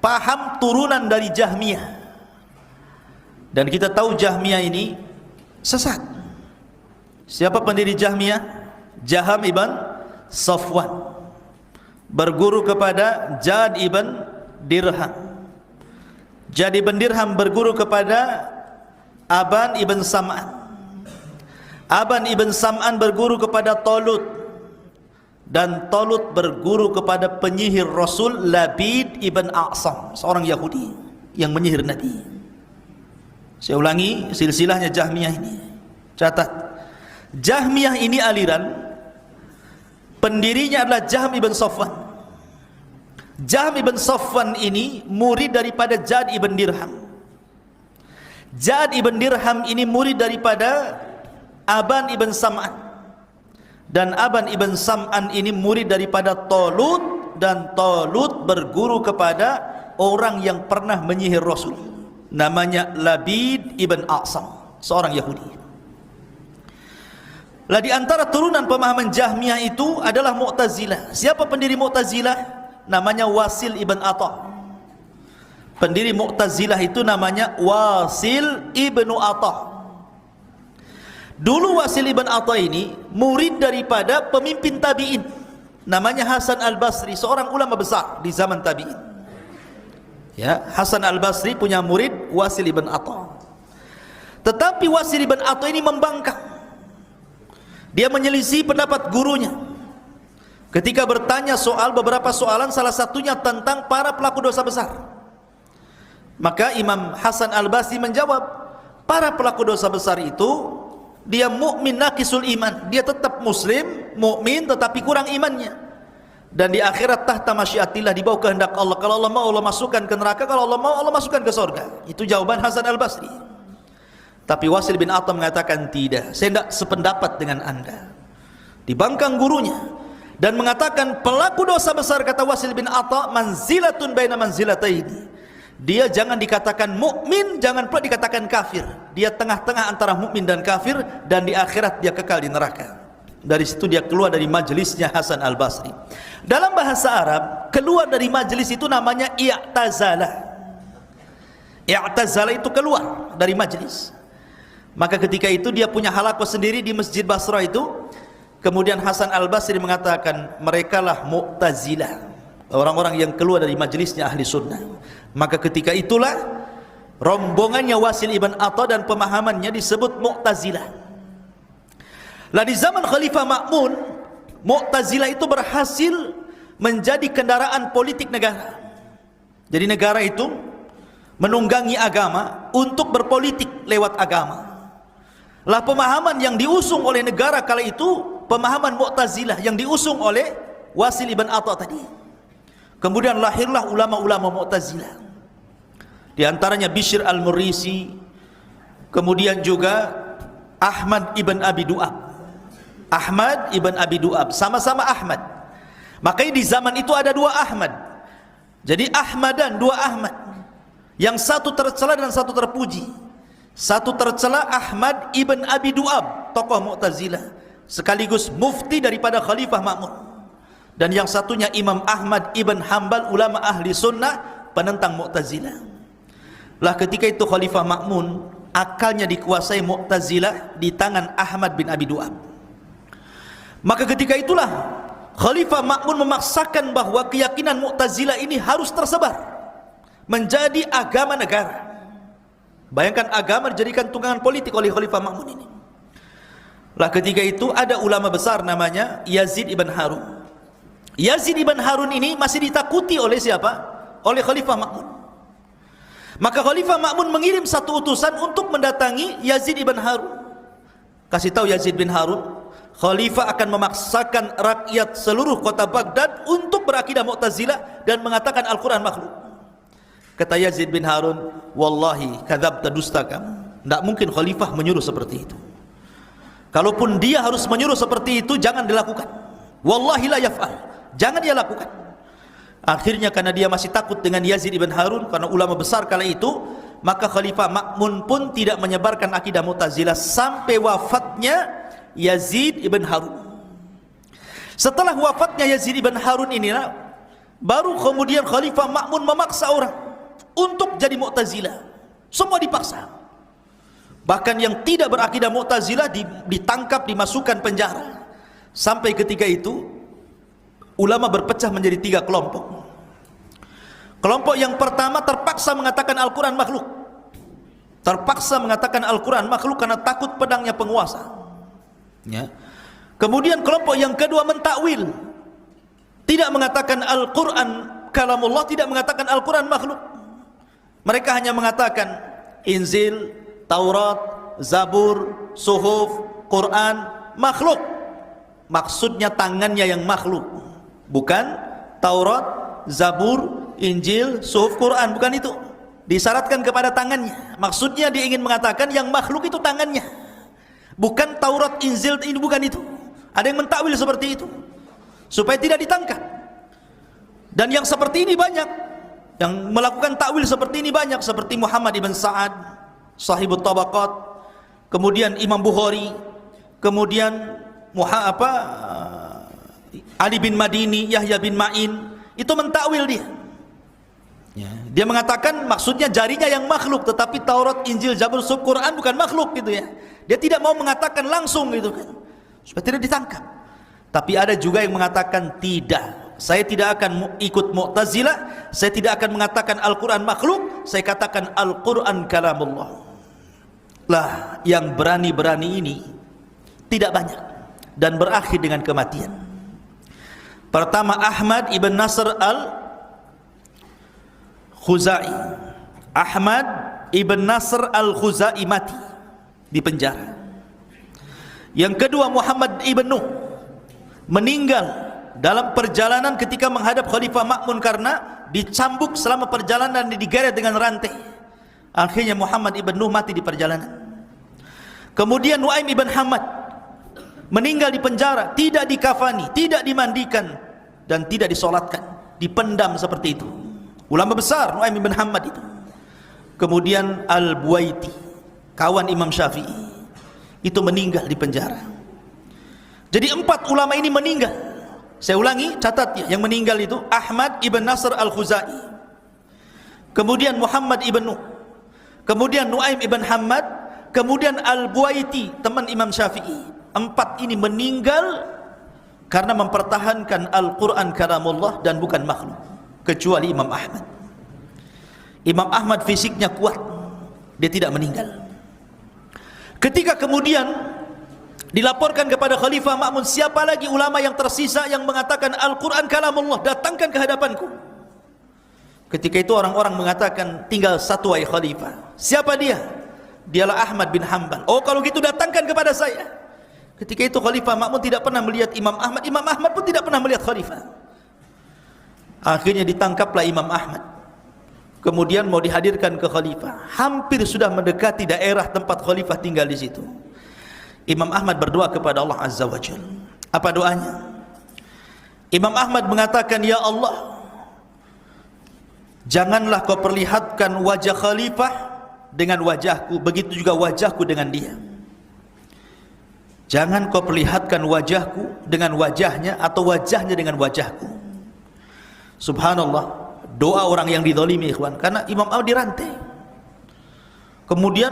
paham turunan dari Jahmiyah, dan kita tahu Jahmiyah ini sesat. Siapa pendiri Jahmiyah? Jaham ibn Safwan, berguru kepada Jad ibn Dirham. Jad ibn Dirham berguru kepada Aban ibn Sam'an. Aban ibn Sam'an berguru kepada Talut, dan Talut berguru kepada penyihir Rasul Labid ibn A'sam, seorang Yahudi yang menyihir Nabi. Saya ulangi silsilahnya Jahmiyah ini. Catat, Jahmiyah ini aliran, pendirinya adalah Jahm ibn Safwan. Jahm ibn Safwan ini murid daripada Jad ibn Dirham. Jad ibn Dirham ini murid daripada Aban ibn Sam'an, dan Aban ibn Sam'an ini murid daripada Talut, dan Talut berguru kepada orang yang pernah menyihir Rasul, namanya Labid ibn A'sam, seorang Yahudi. Lah di antara turunan pemahaman Jahmiyah itu adalah Mu'tazilah. Siapa pendiri Mu'tazilah? Namanya Wasil ibn Atha. Pendiri Mu'tazilah itu namanya Wasil ibn Atha. Dulu Wasil ibn Atha ini murid daripada pemimpin tabi'in, namanya Hasan al-Basri, seorang ulama besar di zaman tabi'in. Ya, Hasan al-Basri punya murid Wasil ibn Atha. Tetapi Wasil ibn Atha ini membangkang. Dia menyelisih pendapat gurunya ketika bertanya soal beberapa soalan, salah satunya tentang para pelaku dosa besar. Maka Imam Hasan al-Basri menjawab, para pelaku dosa besar itu dia mukmin naqisul iman, dia tetap muslim, mukmin tetapi kurang imannya, dan di akhirat tahta masyiatillah, di bawah kehendak Allah. Kalau Allah mau Allah masukkan ke neraka, kalau Allah mau Allah masukkan ke surga. Itu jawaban Hasan al-Basri. Tapi Wasil bin Atha mengatakan tidak, saya tidak sependapat dengan anda. Dibangkang gurunya dan mengatakan pelaku dosa besar, kata Wasil bin Atha, manzilatun baina manzilataini. Dia jangan dikatakan mukmin, jangan pula dikatakan kafir. Dia tengah-tengah antara mukmin dan kafir, dan di akhirat dia kekal di neraka. Dari situ dia keluar dari majelisnya Hasan al-Basri. Dalam bahasa Arab, keluar dari majelis itu namanya i'tazala. I'tazala itu keluar dari majelis. Maka ketika itu dia punya halaqah sendiri di Masjid Basra itu. Kemudian Hasan al-Basri mengatakan, merekalah Mu'tazilah, orang-orang yang keluar dari majelisnya ahli sunnah. Maka ketika itulah rombongannya Wasil ibn Atha dan pemahamannya disebut Mu'tazilah. Lah di zaman Khalifah Ma'mun, Mu'tazilah itu berhasil menjadi kendaraan politik negara. Jadi negara itu menunggangi agama untuk berpolitik lewat agama. Lah pemahaman yang diusung oleh negara kala itu pemahaman Mu'tazilah yang diusung oleh Wasil ibn Atha tadi. Kemudian lahirlah ulama-ulama Mu'tazilah. Di antaranya Bishr al-Murrisi, kemudian juga Ahmad ibn Abi Du'ab. Ahmad ibn Abi Du'ab, sama-sama Ahmad. Makanya di zaman itu ada dua Ahmad. Jadi Ahmadan, dua Ahmad. Yang satu tercela dan satu terpuji. Satu tercela Ahmad ibn Abi Du'ab, tokoh Mu'tazilah, sekaligus mufti daripada Khalifah Ma'mun. Dan yang satunya Imam Ahmad ibn Hanbal, ulama ahli sunnah, penentang Mu'tazilah. Lah ketika itu Khalifah Ma'mun akalnya dikuasai Mu'tazilah di tangan Ahmad bin Abi Du'ab. Maka ketika itulah Khalifah Ma'mun memaksakan bahwa keyakinan Mu'tazilah ini harus tersebar menjadi agama negara. Bayangkan agama dijadikan tunggangan politik oleh Khalifah Ma'mun ini. Lah ketika itu ada ulama besar namanya Yazid ibn Harun. Yazid ibn Harun ini masih ditakuti oleh siapa? Oleh Khalifah Ma'mun. Maka Khalifah Ma'mun mengirim satu utusan untuk mendatangi Yazid ibn Harun. Kasih tahu Yazid bin Harun, Khalifah akan memaksakan rakyat seluruh kota Baghdad untuk berakidah Mu'tazilah dan mengatakan Al-Quran makhluk. Kata Yazid bin Harun, wallahi kadzabta, dusta kamu. Tidak mungkin Khalifah menyuruh seperti itu. Kalaupun dia harus menyuruh seperti itu, jangan dilakukan. Wallahi la yaf'al, jangan dia lakukan. Akhirnya karena dia masih takut dengan Yazid ibn Harun, karena ulama besar kala itu, maka Khalifah Ma'mun pun tidak menyebarkan akidah Mu'tazilah sampai wafatnya Yazid ibn Harun. Setelah wafatnya Yazid ibn Harun inilah baru kemudian Khalifah Ma'mun memaksa orang untuk jadi Mu'tazilah. Semua dipaksa. Bahkan yang tidak berakidah Mu'tazilah ditangkap, dimasukkan penjara. Sampai ketika itu ulama berpecah menjadi 3 kelompok. Kelompok yang pertama terpaksa mengatakan Al-Quran makhluk. Terpaksa mengatakan Al-Quran makhluk karena takut pedangnya penguasa. Ya. Kemudian kelompok yang kedua mentakwil. Tidak mengatakan Al-Quran kalamullah, tidak mengatakan Al-Quran makhluk. Mereka hanya mengatakan Injil, Taurat, Zabur, Suhuf, Quran makhluk. Maksudnya tangannya yang makhluk, bukan Taurat, Zabur, Injil, Suhuf, Quran, bukan itu. Disyaratkan kepada tangannya. Maksudnya dia ingin mengatakan yang makhluk itu tangannya, bukan Taurat, Injil, ini bukan itu. Ada yang mentakwil seperti itu supaya tidak ditangkap. Dan yang seperti ini banyak, yang melakukan takwil seperti ini banyak, seperti Muhammad ibn Sa'ad, Sahibut Tabaqat, kemudian Imam Bukhari, kemudian Ali bin Madini, Yahya bin Ma'in, itu mentakwil dia. Ya, dia mengatakan maksudnya jarinya yang makhluk, tetapi Taurat, Injil, Zabur, Suhuf, Quran bukan makhluk gitu ya. Dia tidak mau mengatakan langsung gitu kan, supaya tidak ditangkap. Tapi ada juga yang mengatakan tidak, saya tidak akan ikut Mu'tazilah, saya tidak akan mengatakan Al-Quran makhluk, saya katakan Al-Quran kalamullah. Lah, yang berani-berani ini tidak banyak dan berakhir dengan kematian. Pertama, Ahmad ibn Nasr al-Khuzai. Ahmad ibn Nasr al-Khuzai mati di penjara. Yang kedua, Muhammad ibn Nuh meninggal dalam perjalanan ketika menghadap Khalifah Ma'mun karena dicambuk selama perjalanan dan digeret dengan rantai. Akhirnya Muhammad ibn Nuh mati di perjalanan. Kemudian Nuaim ibn Hamad meninggal di penjara, tidak dikafani, tidak dimandikan, dan tidak disolatkan, dipendam seperti itu. Ulama besar Nuaim ibn Hamad itu. Kemudian Al-Buaiti, kawan Imam Syafi'i, itu meninggal di penjara. Jadi 4 ulama ini meninggal. Saya ulangi, catat ya, yang meninggal itu Ahmad ibn Nasr al-Khuzai, kemudian Muhammad ibn Nuh, kemudian Nuaim ibn Hamad, kemudian Al-Buaiti, teman Imam Syafi'i. 4 ini meninggal karena mempertahankan Al-Quran kalamullah dan bukan makhluk, kecuali Imam Ahmad. Imam Ahmad fisiknya kuat, dia tidak meninggal. Ketika kemudian dilaporkan kepada Khalifah Ma'mun, siapa lagi ulama yang tersisa yang mengatakan Al-Quran kalamullah, datangkan ke hadapanku. Ketika itu orang-orang mengatakan tinggal satu wahai Khalifah. Siapa dia? Dialah Ahmad bin Hanbal. Oh, kalau gitu datangkan kepada saya. Ketika itu Khalifah Ma'mun tidak pernah melihat Imam Ahmad, Imam Ahmad pun tidak pernah melihat Khalifah. Akhirnya ditangkaplah Imam Ahmad, kemudian mau dihadirkan ke Khalifah. Hampir sudah mendekati daerah tempat Khalifah tinggal di situ. Imam Ahmad berdoa kepada Allah Azza wa Jalla. Apa doanya? Imam Ahmad mengatakan, ya Allah, janganlah kau perlihatkan wajah Khalifah dengan wajahku, begitu juga wajahku dengan dia. Jangan kau perlihatkan wajahku dengan wajahnya atau wajahnya dengan wajahku. Subhanallah, doa orang yang dizalimi, ikhwan, karena Imam Ahmad dirantai. Kemudian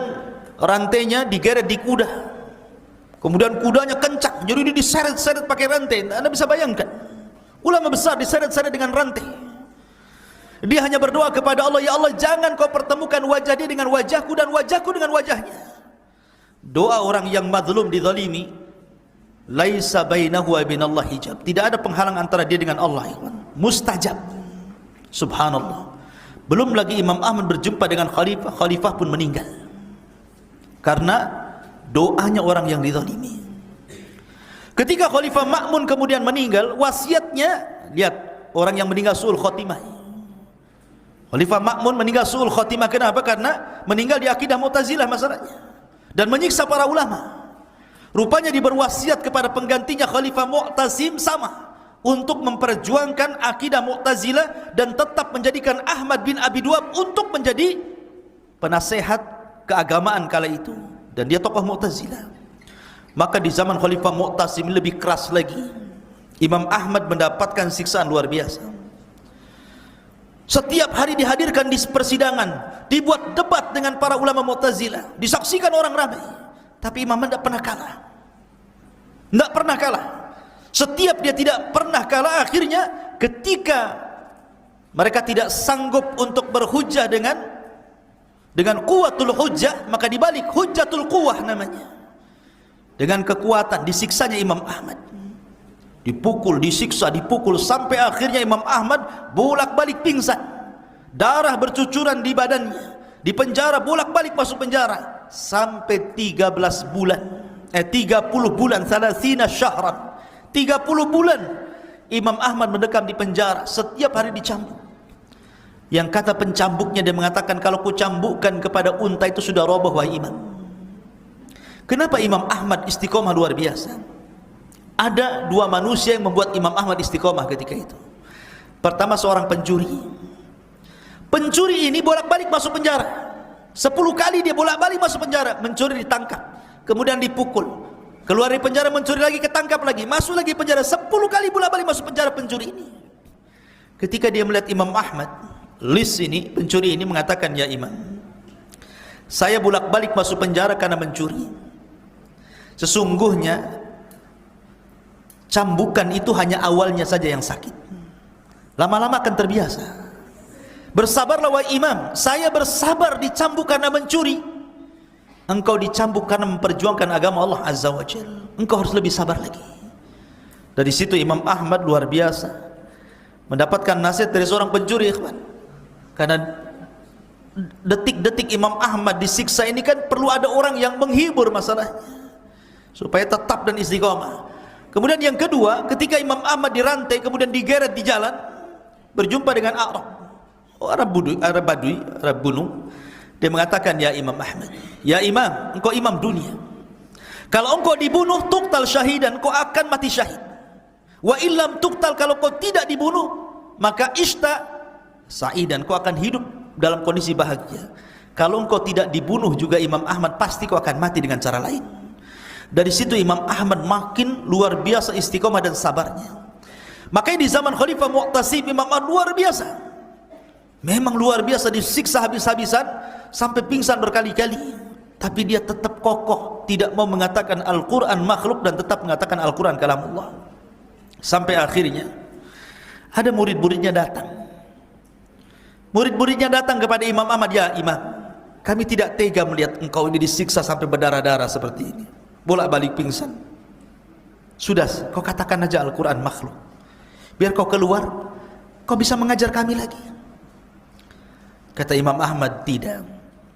rantainya digeret di kuda. Kemudian kudanya kencang, jadi dia diseret-seret pakai rantai. Anda bisa bayangkan, ulama besar diseret-seret dengan rantai. Dia hanya berdoa kepada Allah, ya Allah, jangan kau pertemukan wajah dia dengan wajahku dan wajahku dengan wajahnya. Doa orang yang mazlum dizalimi, laisa bainahu wa bainallah hijab, tidak ada penghalang antara dia dengan Allah, mustajab. Subhanallah. Belum lagi Imam Ahmad berjumpa dengan Khalifah, Khalifah pun meninggal karena doanya orang yang dizalimi. Ketika Khalifah Ma'mun kemudian meninggal, wasiatnya, lihat, orang yang meninggal su'ul khotimah. Khalifah Ma'mun meninggal su'ul khotimah. Kenapa? Karena meninggal di akidah Mu'tazilah masalahnya dan menyiksa para ulama. Rupanya diberwasiat kepada penggantinya Khalifah Mu'tasim sama, untuk memperjuangkan akidah Mu'tazilah dan tetap menjadikan Ahmad bin Abi Du'ab untuk menjadi penasehat keagamaan kala itu, dan dia tokoh Mu'tazilah. Maka di zaman Khalifah Mu'tasim lebih keras lagi. Imam Ahmad mendapatkan siksaan luar biasa. Setiap hari dihadirkan di persidangan, dibuat debat dengan para ulama Mu'tazilah, disaksikan orang ramai, tapi Imam Ahmad tidak pernah kalah. Tidak pernah kalah. Setiap dia tidak pernah kalah, akhirnya ketika mereka tidak sanggup untuk berhujjah dengan kuwatul hujjah, maka dibalik hujjatul quwah namanya. Dengan kekuatan disiksanya Imam Ahmad. Dipukul, disiksa, dipukul sampai akhirnya Imam Ahmad bolak-balik pingsan. Darah bercucuran di badannya. Di penjara, bolak-balik masuk penjara sampai 13 bulan. 30 bulan, 30 syahran. 30 bulan Imam Ahmad mendekam di penjara, setiap hari dicambuk. Yang kata pencambuknya, dia mengatakan, kalau ku cambukkan kepada unta itu sudah roboh wahai imam. Kenapa Imam Ahmad istiqomah luar biasa? Ada dua manusia yang membuat Imam Ahmad istiqomah ketika itu. Pertama, seorang pencuri. Pencuri ini bolak-balik masuk penjara. 10 kali dia bolak-balik masuk penjara. Mencuri ditangkap, kemudian dipukul, keluar dari penjara, mencuri lagi, ketangkap lagi, masuk lagi penjara. 10 kali bolak-balik masuk penjara pencuri ini. Ketika dia melihat Imam Ahmad, Lis ini, pencuri ini mengatakan, ya imam, saya bolak-balik masuk penjara karena mencuri. Sesungguhnya cambukan itu hanya awalnya saja yang sakit, lama-lama akan terbiasa. Bersabarlah wahai imam, saya bersabar dicambuk karena mencuri. Engkau dicambuk karena memperjuangkan agama Allah Azza wa Jalla. Engkau harus lebih sabar lagi. Dari situ Imam Ahmad luar biasa mendapatkan nasihat dari seorang pencuri, ikhwan. Karena detik-detik Imam Ahmad disiksa ini kan perlu ada orang yang menghibur masalahnya supaya tetap dan istiqomah. Kemudian yang kedua, ketika Imam Ahmad dirantai kemudian digeret di jalan, berjumpa dengan Arab Badui, Arab gunung. Dia mengatakan, ya Imam Ahmad, ya imam, engkau imam dunia. Kalau engkau dibunuh tuqtal syahidan, engkau akan mati syahid. Wa illam tuqtal, kalau engkau tidak dibunuh, maka sa'idan, kau akan hidup dalam kondisi bahagia. Kalau engkau tidak dibunuh juga Imam Ahmad, pasti kau akan mati dengan cara lain. Dari situ Imam Ahmad makin luar biasa istiqomah dan sabarnya. Makanya di zaman Khalifah Mu'tasim, Imam Ahmad luar biasa. Memang luar biasa, disiksa habis-habisan sampai pingsan berkali-kali. Tapi dia tetap kokoh, tidak mau mengatakan Al-Quran makhluk dan tetap mengatakan Al-Quran kalamullah. Sampai akhirnya ada murid-muridnya datang. Murid-muridnya datang kepada Imam Ahmad, ya imam, kami tidak tega melihat engkau ini disiksa sampai berdarah-darah seperti ini, bolak-balik pingsan. Sudah, kau katakan aja Al-Quran makhluk, biar kau keluar, kau bisa mengajar kami lagi. Kata Imam Ahmad, tidak.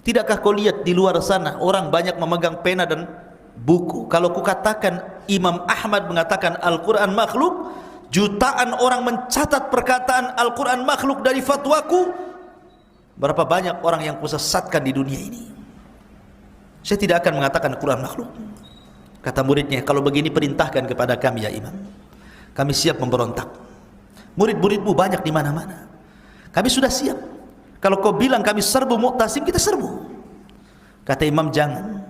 Tidakkah kau lihat di luar sana orang banyak memegang pena dan buku? Kalau ku katakan Imam Ahmad mengatakan Al-Quran makhluk, jutaan orang mencatat perkataan Al-Quran makhluk dari fatwaku. Berapa banyak orang yang kusesatkan di dunia ini. Saya tidak akan mengatakan Al-Quran makhluk. Kata muridnya, kalau begini perintahkan kepada kami ya imam, kami siap memberontak. Murid-muridmu banyak di mana-mana, kami sudah siap. Kalau kau bilang kami serbu Mu'tasim, kita serbu. Kata imam, jangan.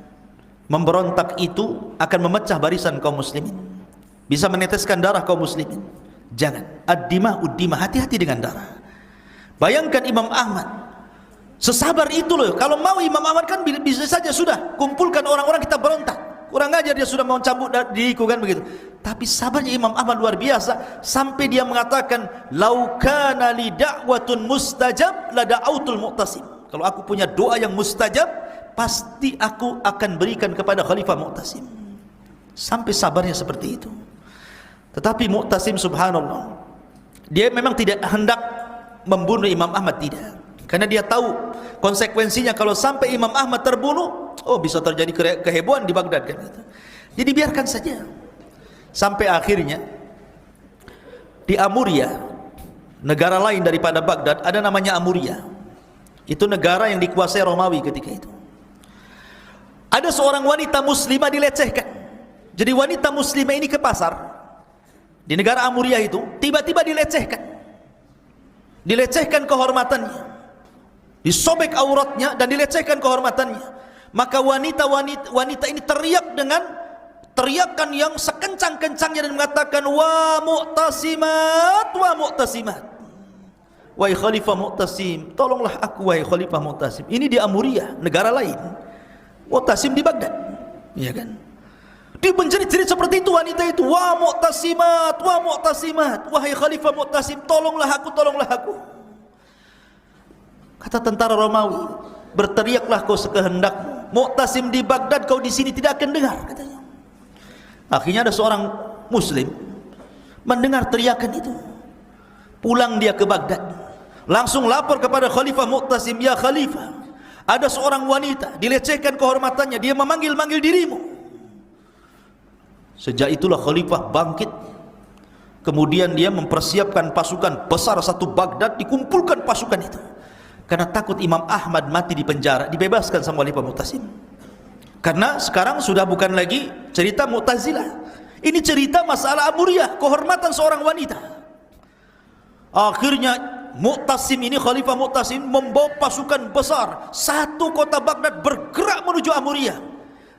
Memberontak itu akan memecah barisan kaum muslimin, bisa meneteskan darah kaum muslimin. Jangan. Ad-dima ud-dima, hati-hati dengan darah. Bayangkan Imam Ahmad sesabar itu loh. Kalau mau Imam Ahmad kan bisa saja sudah kumpulkan orang-orang kita berontak. Kurang ajar dia sudah mau cambuk diriku kan begitu. Tapi sabarnya Imam Ahmad luar biasa sampai dia mengatakan, "Lau kana li da'watun mustajab la da'autul Mu'tasim." Kalau aku punya doa yang mustajab, pasti aku akan berikan kepada Khalifah Mu'tasim. Sampai sabarnya seperti itu. Tetapi Mu'tasim subhanallah, dia memang tidak hendak membunuh Imam Ahmad, tidak. Karena dia tahu konsekuensinya kalau sampai Imam Ahmad terbunuh, oh bisa terjadi kehebohan di Baghdad kan gitu. Jadi biarkan saja. Sampai akhirnya di Amuria, negara lain daripada Baghdad, ada namanya Amuria. Itu negara yang dikuasai Romawi ketika itu. Ada seorang wanita muslimah dilecehkan. Jadi wanita muslimah ini ke pasar di negara Amuria itu, tiba-tiba dilecehkan. Dilecehkan kehormatannya, disobek auratnya dan dilecehkan kehormatannya. Maka wanita ini teriak dengan teriakan yang sekencang-kencangnya dan mengatakan, wa Mu'tasimat, wa Mu'tasimat, wahai Khalifah Mu'tasim, tolonglah aku wahai Khalifah Mu'tasim. Ini di Amuria, negara lain. Mu'tasim di Baghdad, ya kan? Dia menjerit-jerit seperti itu wanita itu, wa Mu'tasimat, wa Mu'tasimat, wahai Khalifah Mu'tasim, tolonglah aku, tolonglah aku. Kata tentara Romawi, berteriaklah kau sekehendakmu, Mu'tasim di Baghdad, kau di sini tidak akan dengar, katanya. Akhirnya ada seorang muslim mendengar teriakan itu, pulang dia ke Baghdad, langsung lapor kepada Khalifah Mu'tasim, ya Khalifah, ada seorang wanita dilecehkan kehormatannya, dia memanggil-manggil dirimu. Sejak itulah Khalifah bangkit, kemudian dia mempersiapkan pasukan besar satu Baghdad, dikumpulkan pasukan itu karena takut Imam Ahmad mati di penjara, dibebaskan sama Khalifah Mu'tasim. Karena sekarang sudah bukan lagi cerita Mu'tazilah, ini cerita masalah amuriyah, kehormatan seorang wanita. Akhirnya Mu'tasim ini, Khalifah Mu'tasim membawa pasukan besar, satu kota Baghdad bergerak menuju Amuriyah.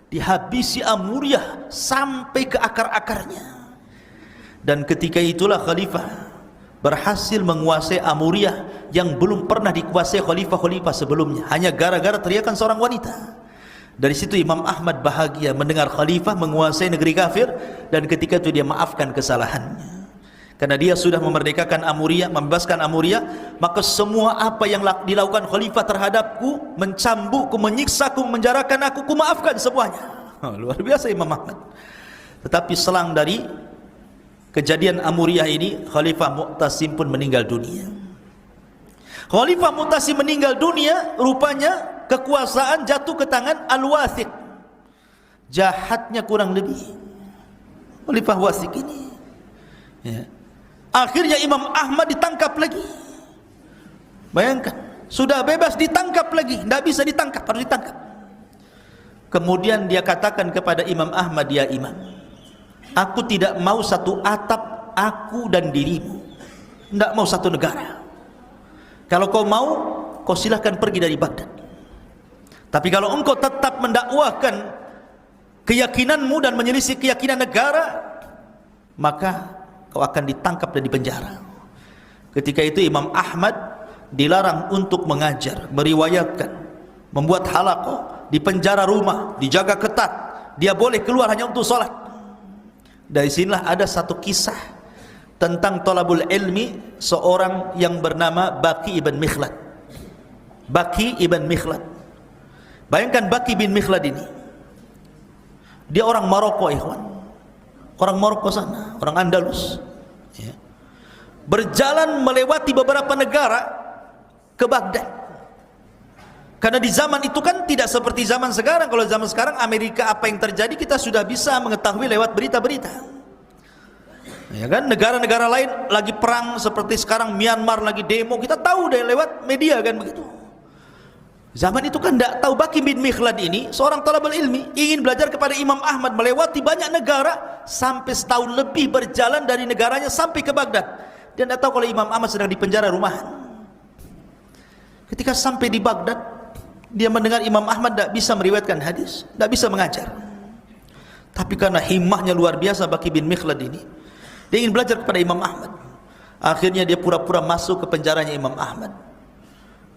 Dihabisi Amuriyah sampai ke akar-akarnya. Dan ketika itulah Khalifah berhasil menguasai Amuriyah yang belum pernah dikuasai khalifah-khalifah sebelumnya, hanya gara-gara teriakan seorang wanita. Dari situ Imam Ahmad bahagia mendengar Khalifah menguasai negeri kafir, dan ketika itu dia maafkan kesalahannya. Karena dia sudah memerdekakan Amuriyah, membebaskan Amuriyah, maka semua apa yang dilakukan Khalifah terhadapku, mencambukku, menyiksaku, menjarakan aku, ku maafkan semuanya. Luar biasa Imam Ahmad. Tetapi selang dari kejadian Amuriyah ini, Khalifah Mu'tasim pun meninggal dunia. Khalifah Mu'tasim meninggal dunia, rupanya kekuasaan jatuh ke tangan Al-Wathiq. Jahatnya kurang lebih Khalifah Wathiq ini, ya. Akhirnya Imam Ahmad ditangkap lagi. Bayangkan, sudah bebas ditangkap lagi, tidak bisa ditangkap, harus ditangkap. Kemudian dia katakan kepada Imam Ahmad, ya Imam, aku tidak mau satu atap aku dan dirimu, tidak mau satu negara. Kalau kau mau, kau silahkan pergi dari Baghdad. Tapi kalau engkau tetap mendakwahkan keyakinanmu dan menyelisih keyakinan negara, maka kau akan ditangkap dan dipenjara. Ketika itu Imam Ahmad dilarang untuk mengajar, meriwayatkan, membuat halaqah, dipenjara rumah, dijaga ketat. Dia boleh keluar hanya untuk sholat. Dari sinilah ada satu kisah tentang talabul ilmi seorang yang bernama Baqi ibn Mikhlad. Baqi ibn Mikhlad. Bayangkan Baqi bin Mikhlad ini, dia orang Maroko, ikhwan, orang Maroko sana, orang Andalus, ya. Berjalan melewati beberapa negara ke Baghdad. Karena di zaman itu kan tidak seperti zaman sekarang. Kalau zaman sekarang Amerika apa yang terjadi kita sudah bisa mengetahui lewat berita-berita, ya kan. Negara-negara lain lagi perang seperti sekarang, Myanmar lagi demo, kita tahu deh lewat media kan begitu. Zaman itu kan tidak tahu. Baqi bin Mikhlad ini seorang talabul ilmi, ingin belajar kepada Imam Ahmad, melewati banyak negara, sampai setahun lebih berjalan dari negaranya sampai ke Baghdad. Dia tidak tahu kalau Imam Ahmad sedang di penjara rumahan. Ketika sampai di Baghdad, dia mendengar Imam Ahmad tidak bisa meriwayatkan hadis, tidak bisa mengajar. Tapi karena himmahnya luar biasa Baqi bin Mikhlad ini, dia ingin belajar kepada Imam Ahmad. Akhirnya dia pura-pura masuk ke penjaranya Imam Ahmad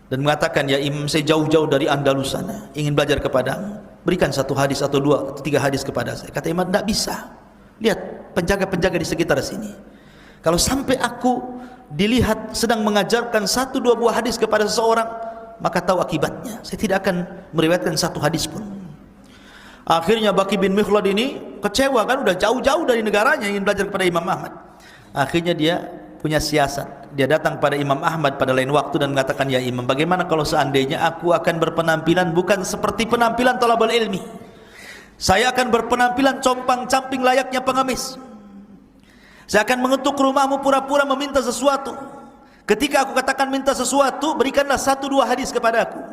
dan mengatakan, ya Imam, saya jauh-jauh dari Andalus sana, ingin belajar kepadamu, berikan satu hadis atau dua atau tiga hadis kepada saya. Kata Imam, tidak bisa. Lihat penjaga-penjaga di sekitar sini, kalau sampai aku dilihat sedang mengajarkan satu dua buah hadis kepada seseorang, maka tahu akibatnya, saya tidak akan meriwayatkan satu hadis pun. Akhirnya Baqi bin Mikhlad ini kecewa, kan udah jauh-jauh dari negaranya, ingin belajar kepada Imam Ahmad. Akhirnya dia punya siasat, dia datang pada Imam Ahmad pada lain waktu dan mengatakan, ya Imam, bagaimana kalau seandainya aku akan berpenampilan bukan seperti penampilan talabul ilmi, saya akan berpenampilan compang-camping layaknya pengemis. Saya akan mengetuk rumahmu pura-pura meminta sesuatu. Ketika aku katakan minta sesuatu, berikanlah satu dua hadis kepada aku.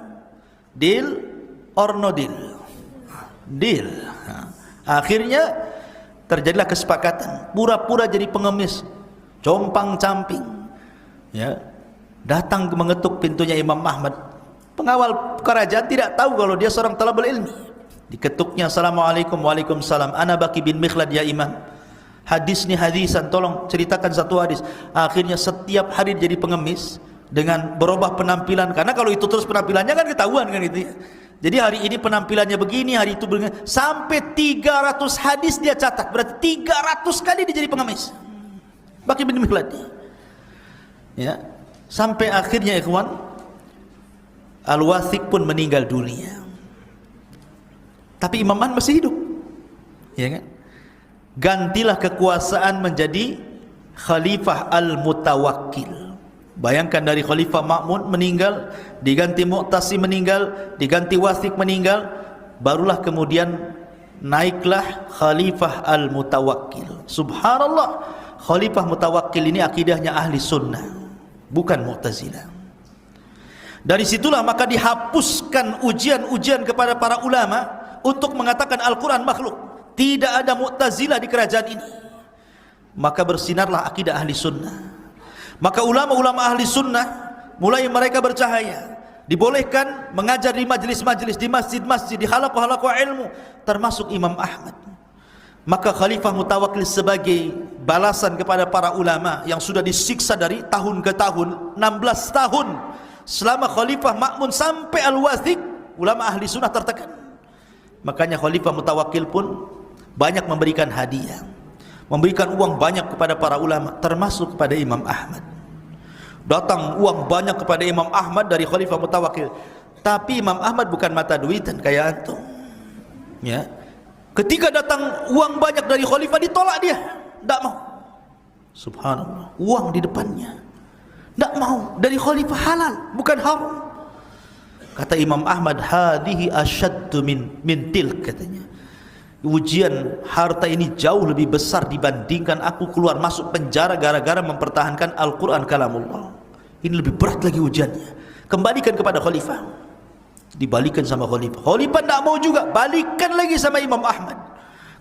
Deal or no deal? Deal. Akhirnya terjadilah kesepakatan, pura-pura jadi pengemis, compang-camping, ya, datang mengetuk pintunya Imam Ahmad. Pengawal kerajaan tidak tahu kalau dia seorang talabul ilmi. Diketuknya, assalamualaikum. Waalaikumsalam, ana Baqi bin Mikhlad ya Imam, hadis ni hadisan, tolong ceritakan satu hadis. Akhirnya setiap hari jadi pengemis dengan berubah penampilan, karena kalau itu terus penampilannya kan ketahuan kan gitu ya. Jadi hari ini penampilannya begini, hari itu begini, sampai 300 hadis dia catat, berarti 300 kali dia jadi pengemis. Baqi bin Mikhlad, ya, sampai akhirnya ikhwan, Al-Wathiq pun meninggal dunia. Tapi Imam Ahmad masih hidup, ya kan? Gantilah kekuasaan menjadi Khalifah Al-Mutawakkil. Bayangkan dari Khalifah Ma'mun meninggal, diganti Mu'tasim meninggal, diganti Wathiq meninggal, barulah kemudian naiklah Khalifah Al-Mutawakkil. Subhanallah, Khalifah Mutawakkil ini akidahnya ahli sunnah, bukan Mu'tazilah. Dari situlah maka dihapuskan ujian-ujian kepada para ulama untuk mengatakan Al-Quran makhluk. Tidak ada Mu'tazilah di kerajaan ini. Maka bersinarlah akidah ahli sunnah. Maka ulama-ulama ahli sunnah mulai mereka bercahaya, dibolehkan mengajar di majlis-majlis, di masjid-masjid, di halaqah-halaqah ilmu, termasuk Imam Ahmad. Maka Khalifah Mutawakkil sebagai balasan kepada para ulama yang sudah disiksa dari tahun ke tahun, 16 tahun selama Khalifah Ma'mun sampai Al-Wathiq, ulama ahli sunnah tertekan. Makanya Khalifah Mutawakkil pun banyak memberikan hadiah, memberikan uang banyak kepada para ulama, termasuk kepada Imam Ahmad. Datang uang banyak kepada Imam Ahmad dari Khalifah Mutawakkil. Tapi Imam Ahmad bukan mata duitan kayak antum, ya. Ketika datang uang banyak dari Khalifah, ditolak dia, tidak mau. Subhanallah, uang di depannya, tidak mau. Dari Khalifah halal, bukan haram. Kata Imam Ahmad, hadhihi asyaddu min tilk, katanya. Ujian harta ini jauh lebih besar dibandingkan aku keluar masuk penjara gara-gara mempertahankan Al-Quran kalamullah. Ini lebih berat lagi ujiannya. Kembalikan kepada Khalifah. Dibalikan sama Khalifah. Khalifah tidak mau juga, balikan lagi sama Imam Ahmad.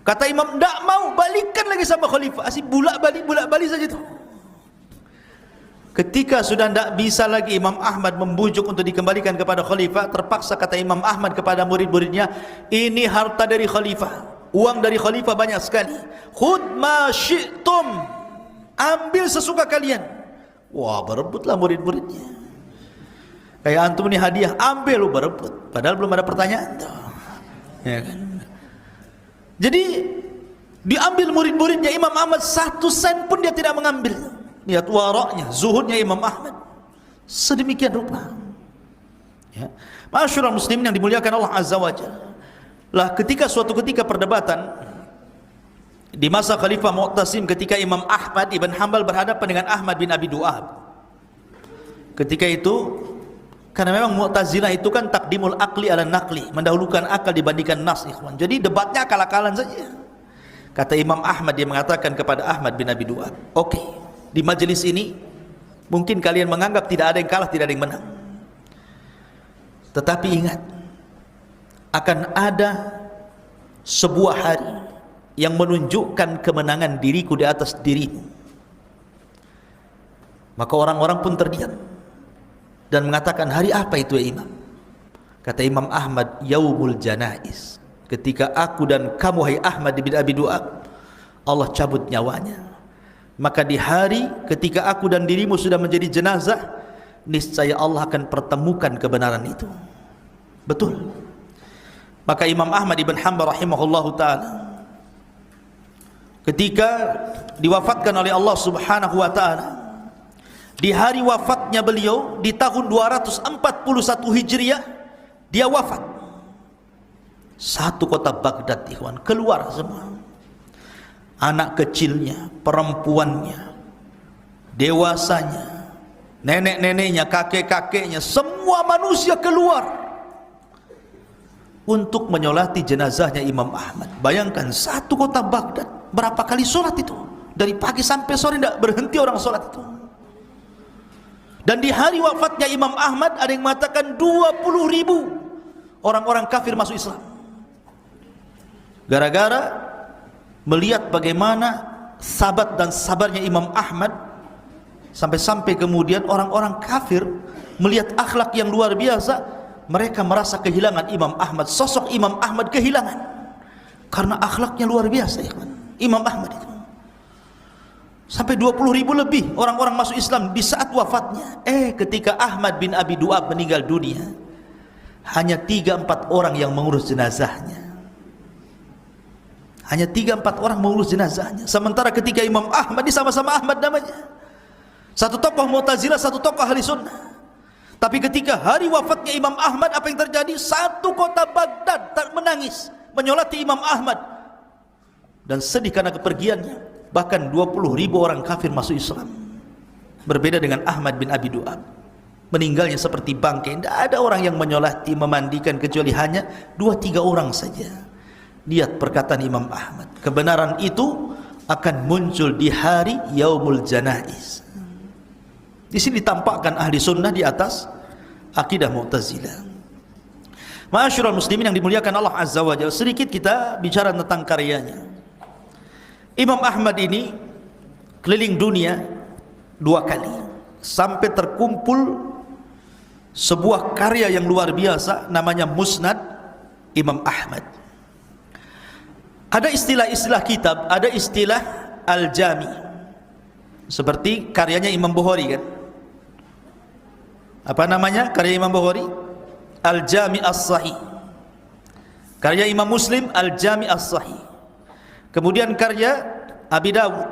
Kata Imam, tidak mau, balikan lagi sama Khalifah. Asyik bulak-balik saja tu. Ketika sudah tidak bisa lagi Imam Ahmad membujuk untuk dikembalikan kepada Khalifah, terpaksa kata Imam Ahmad kepada murid-muridnya, ini harta dari Khalifah, uang dari Khalifah banyak sekali, khud ma syi'tum, ambil sesuka kalian. Wah, berebutlah murid-muridnya. Kayak antum ini hadiah, ambil lu, berebut. Padahal belum ada pertanyaan tuh, ya kan? Jadi diambil murid-muridnya Imam Ahmad, 1 sen pun dia tidak mengambil. Lihat waraknya, zuhudnya Imam Ahmad sedemikian rupa, ya. Ma'asyiral muslimin yang dimuliakan Allah Azza wa Jalla. Lah ketika suatu ketika perdebatan di masa Khalifah Mu'tasim, ketika Imam Ahmad Ibn Hanbal berhadapan dengan Ahmad bin Abi Du'ab. Ketika itu, karena memang Mu'tazilah itu kan takdimul akli ala naqli, mendahulukan akal dibandingkan nas, ikhwan. Jadi debatnya akal-akalan saja. Kata Imam Ahmad, dia mengatakan kepada Ahmad bin Abi Du'ab, oke, di majelis ini mungkin kalian menganggap tidak ada yang kalah, tidak ada yang menang. Tetapi ingat, akan ada sebuah hari yang menunjukkan kemenangan diriku di atas dirimu. Maka orang-orang pun terdiam dan mengatakan, hari apa itu ya Imam? Kata Imam Ahmad, yaumul janaiz, ketika aku dan kamu hai Ahmad bin Abi Du'ab, Allah cabut nyawanya. Maka di hari ketika aku dan dirimu sudah menjadi jenazah, niscaya Allah akan pertemukan kebenaran itu. Betul. Maka Imam Ahmad ibn Hanbal rahimahullahu ta'ala, ketika diwafatkan oleh Allah subhanahu wa ta'ala, di hari wafatnya beliau di tahun 241 Hijriah, dia wafat. Satu kota Baghdad, ikhwan, keluar semua. Anak kecilnya, perempuannya, dewasanya, nenek-neneknya, kakek-kakeknya, semua manusia keluar untuk menyolati jenazahnya Imam Ahmad. Bayangkan, satu kota Baghdad, berapa kali sholat itu? Dari pagi sampai sore tidak berhenti orang sholat itu. Dan di hari wafatnya Imam Ahmad, ada yang mengatakan 20.000 orang-orang kafir masuk Islam. Gara-gara melihat bagaimana sabat dan sabarnya Imam Ahmad, sampai-sampai kemudian orang-orang kafir melihat akhlak yang luar biasa, mereka merasa kehilangan Imam Ahmad, sosok Imam Ahmad kehilangan karena akhlaknya luar biasa, Imam Ahmad itu. Sampai 20.000 lebih orang-orang masuk Islam di saat wafatnya. Ketika Ahmad bin Abi Du'ab meninggal dunia, hanya 3-4 orang yang mengurus jenazahnya. Hanya 3-4 orang mengurus jenazahnya. Sementara ketika Imam Ahmad, ini sama-sama Ahmad namanya, satu tokoh Mu'tazilah, satu tokoh Ahli Sunnah. Tapi ketika hari wafatnya Imam Ahmad, apa yang terjadi? Satu kota Baghdad menangis menyolati Imam Ahmad dan sedih karena kepergiannya. Bahkan 20.000 orang kafir masuk Islam. Berbeda dengan Ahmad bin Abi Du'ab, meninggalnya seperti bangkai. Tidak ada orang yang menyolati, memandikan, kecuali hanya 2-3 orang saja. Lihat perkataan Imam Ahmad, kebenaran itu akan muncul di hari Yaumul Janaiz. Di sini ditampakkan ahli sunnah di atas akidah Mu'tazilah. Ma'asyiral muslimin yang dimuliakan Allah Azza wa Jalla, sedikit kita bicara tentang karyanya. Imam Ahmad ini keliling dunia 2 kali sampai terkumpul sebuah karya yang luar biasa, namanya Musnad Imam Ahmad. Ada istilah-istilah kitab, ada istilah Al-Jami, seperti karyanya Imam Bukhari kan. Apa namanya karya Imam Bukhari? Al-Jami As-Sahih. Karya Imam Muslim Al-Jami As-Sahih. Kemudian karya Abi Dawud,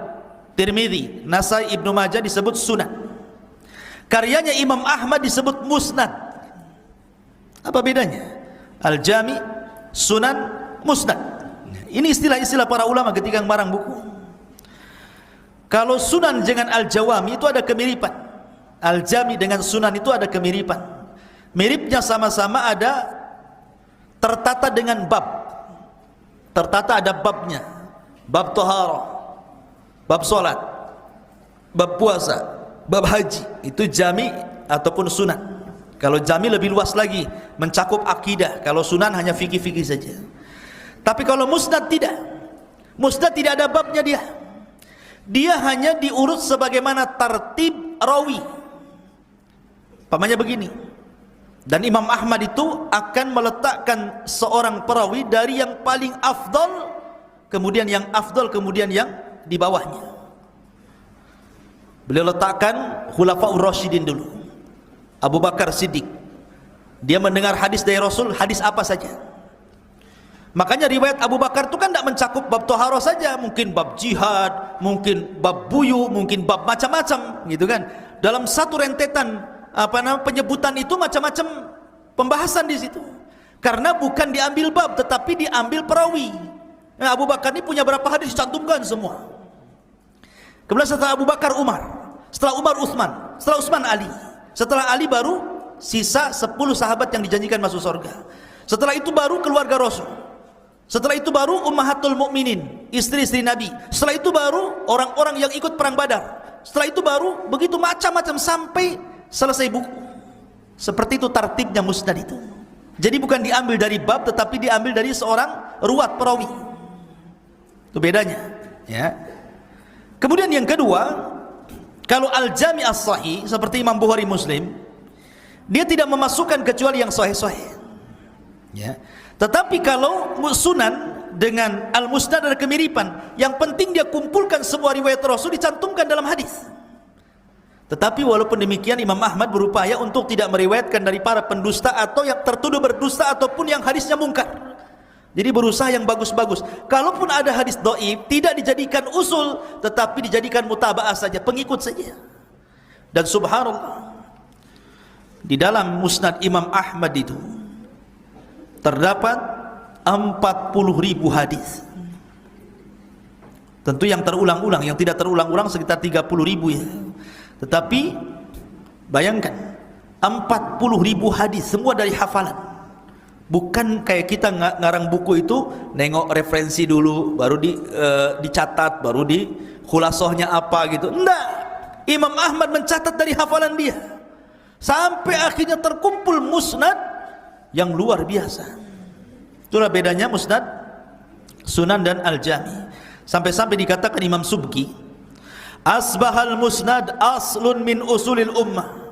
Tirmidzi, Nasai, Ibnu Majah disebut Sunan. Karyanya Imam Ahmad disebut Musnad. Apa bedanya? Al-Jami, Sunan, Musnad. Ini istilah-istilah para ulama ketika mengarang buku. Kalau Sunan dengan Al-Jawami itu ada kemiripan. Al-Jami dengan Sunan itu ada kemiripan. Miripnya sama-sama ada tertata dengan bab. Tertata ada babnya. Bab taharah, bab salat, bab puasa, bab haji. Itu jami ataupun sunan. Kalau jami lebih luas lagi, mencakup akidah. Kalau sunan hanya fikih-fikih saja. Tapi kalau musnad tidak. Musnad tidak ada babnya dia. Dia hanya diurut sebagaimana tartib rawi. Pamannya begini. Dan Imam Ahmad itu akan meletakkan seorang perawi dari yang paling afdal, kemudian yang afdal, kemudian yang di bawahnya. Beliau letakkan Khulafaur Rasyidin dulu. Abu Bakar Siddiq. Dia mendengar hadis dari Rasul, hadis apa saja. Makanya riwayat Abu Bakar itu kan tidak mencakup bab toharoh saja, mungkin bab jihad, mungkin bab buyu, mungkin bab macam-macam, gitu kan. Dalam satu rentetan penyebutan itu macam-macam pembahasan di situ. Karena bukan diambil bab, tetapi diambil perawi. Nah, Abu Bakar ini punya berapa hadis dicantumkan semua. Kemudian setelah Abu Bakar Umar, setelah Umar Utsman, setelah Utsman Ali, setelah Ali baru sisa 10 sahabat yang dijanjikan masuk surga. Setelah itu baru keluarga Rasul. Setelah itu baru ummahatul mukminin, istri-istri Nabi. Setelah itu baru orang-orang yang ikut perang Badar. Setelah itu baru begitu macam-macam sampai selesai buku. Seperti itu tartibnya musnad itu. Jadi bukan diambil dari bab, tetapi diambil dari seorang ruwat perawi. Itu bedanya, ya. Kemudian yang kedua, kalau Al-Jami As-Sahih seperti Imam Bukhari Muslim, dia tidak memasukkan kecuali yang sahih-sahih. Ya. Tetapi kalau Sunan dengan Al-Musnad ada kemiripan. Yang penting dia kumpulkan semua riwayat Rasul, dicantumkan dalam hadis. Tetapi walaupun demikian, Imam Ahmad berupaya untuk tidak meriwayatkan dari para pendusta atau yang tertuduh berdusta ataupun yang hadisnya mungkar. Jadi berusaha yang bagus-bagus. Kalaupun ada hadis dhaif, tidak dijadikan usul, tetapi dijadikan mutaba'ah saja, pengikut saja. Dan subhanallah, di dalam Musnad Imam Ahmad itu terdapat 40.000 hadis. Tentu yang terulang-ulang, yang tidak terulang-ulang sekitar 30.000 ya. Tetapi bayangkan 40.000 hadis semua dari hafalan. Bukan kayak kita ngarang buku itu nengok referensi dulu, baru dicatat, baru di khulasohnya apa gitu. Enggak. Imam Ahmad mencatat dari hafalan dia. Sampai akhirnya terkumpul musnad yang luar biasa. Itulah bedanya musnad, Sunan dan Al-Jami. Sampai-sampai dikatakan Imam Subki, asbahal musnad aslun min usulil ummah.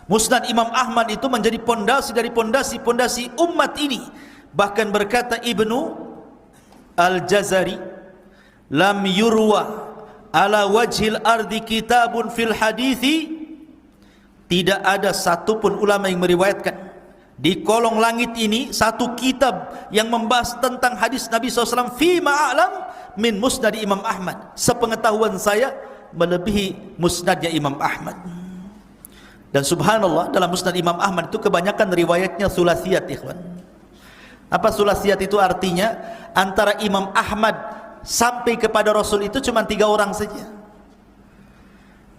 Musnad Imam Ahmad itu menjadi pondasi dari pondasi-pondasi umat ini. Bahkan berkata Ibnu Al-Jazari, lam yurwa ala wajhil ardi kitabun fil hadithi, tidak ada satupun ulama yang meriwayatkan di kolong langit ini satu kitab yang membahas tentang hadis Nabi SAW fi ma'alam min musnad Imam Ahmad. Sepengetahuan saya melebihi musnadnya Imam Ahmad. Dan subhanallah, dalam Musnad Imam Ahmad itu kebanyakan riwayatnya sulasiyat, ikhwan. Apa sulasiyat itu artinya? Antara Imam Ahmad sampai kepada Rasul itu cuma 3 orang saja.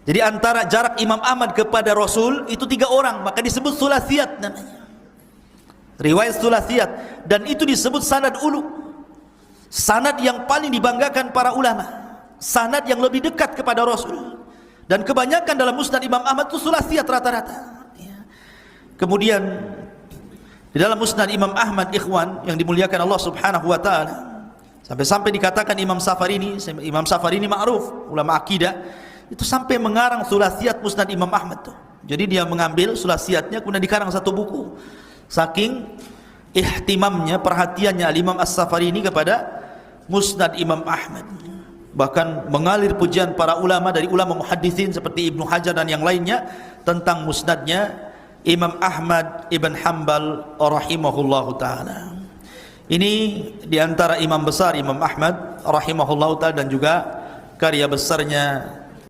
Jadi antara jarak Imam Ahmad kepada Rasul itu 3 orang, maka disebut sulasiyat namanya. Riwayat sulasiyat, dan itu disebut sanad ulu. Sanad yang paling dibanggakan para ulama. Sanad yang lebih dekat kepada Rasul. Dan kebanyakan dalam Musnad Imam Ahmad itu sulasiyat rata-rata. Kemudian di dalam Musnad Imam Ahmad, ikhwan yang dimuliakan Allah Subhanahu wa taala, sampai-sampai dikatakan Imam Safarini ma'ruf, ulama akidah, itu sampai mengarang sulasiyat Musnad Imam Ahmad tuh. Jadi dia mengambil sulasiyatnya kemudian dikarang satu buku. Saking ihtimamnya, perhatiannya Imam As-Safarini kepada Musnad Imam Ahmad. Bahkan mengalir pujian para ulama dari ulama muhaddisin seperti Ibnu Hajar dan yang lainnya tentang musnadnya Imam Ahmad ibn Hanbal rahimahullahu ta'ala. Ini diantara imam besar Imam Ahmad rahimahullahu ta'ala, dan juga karya besarnya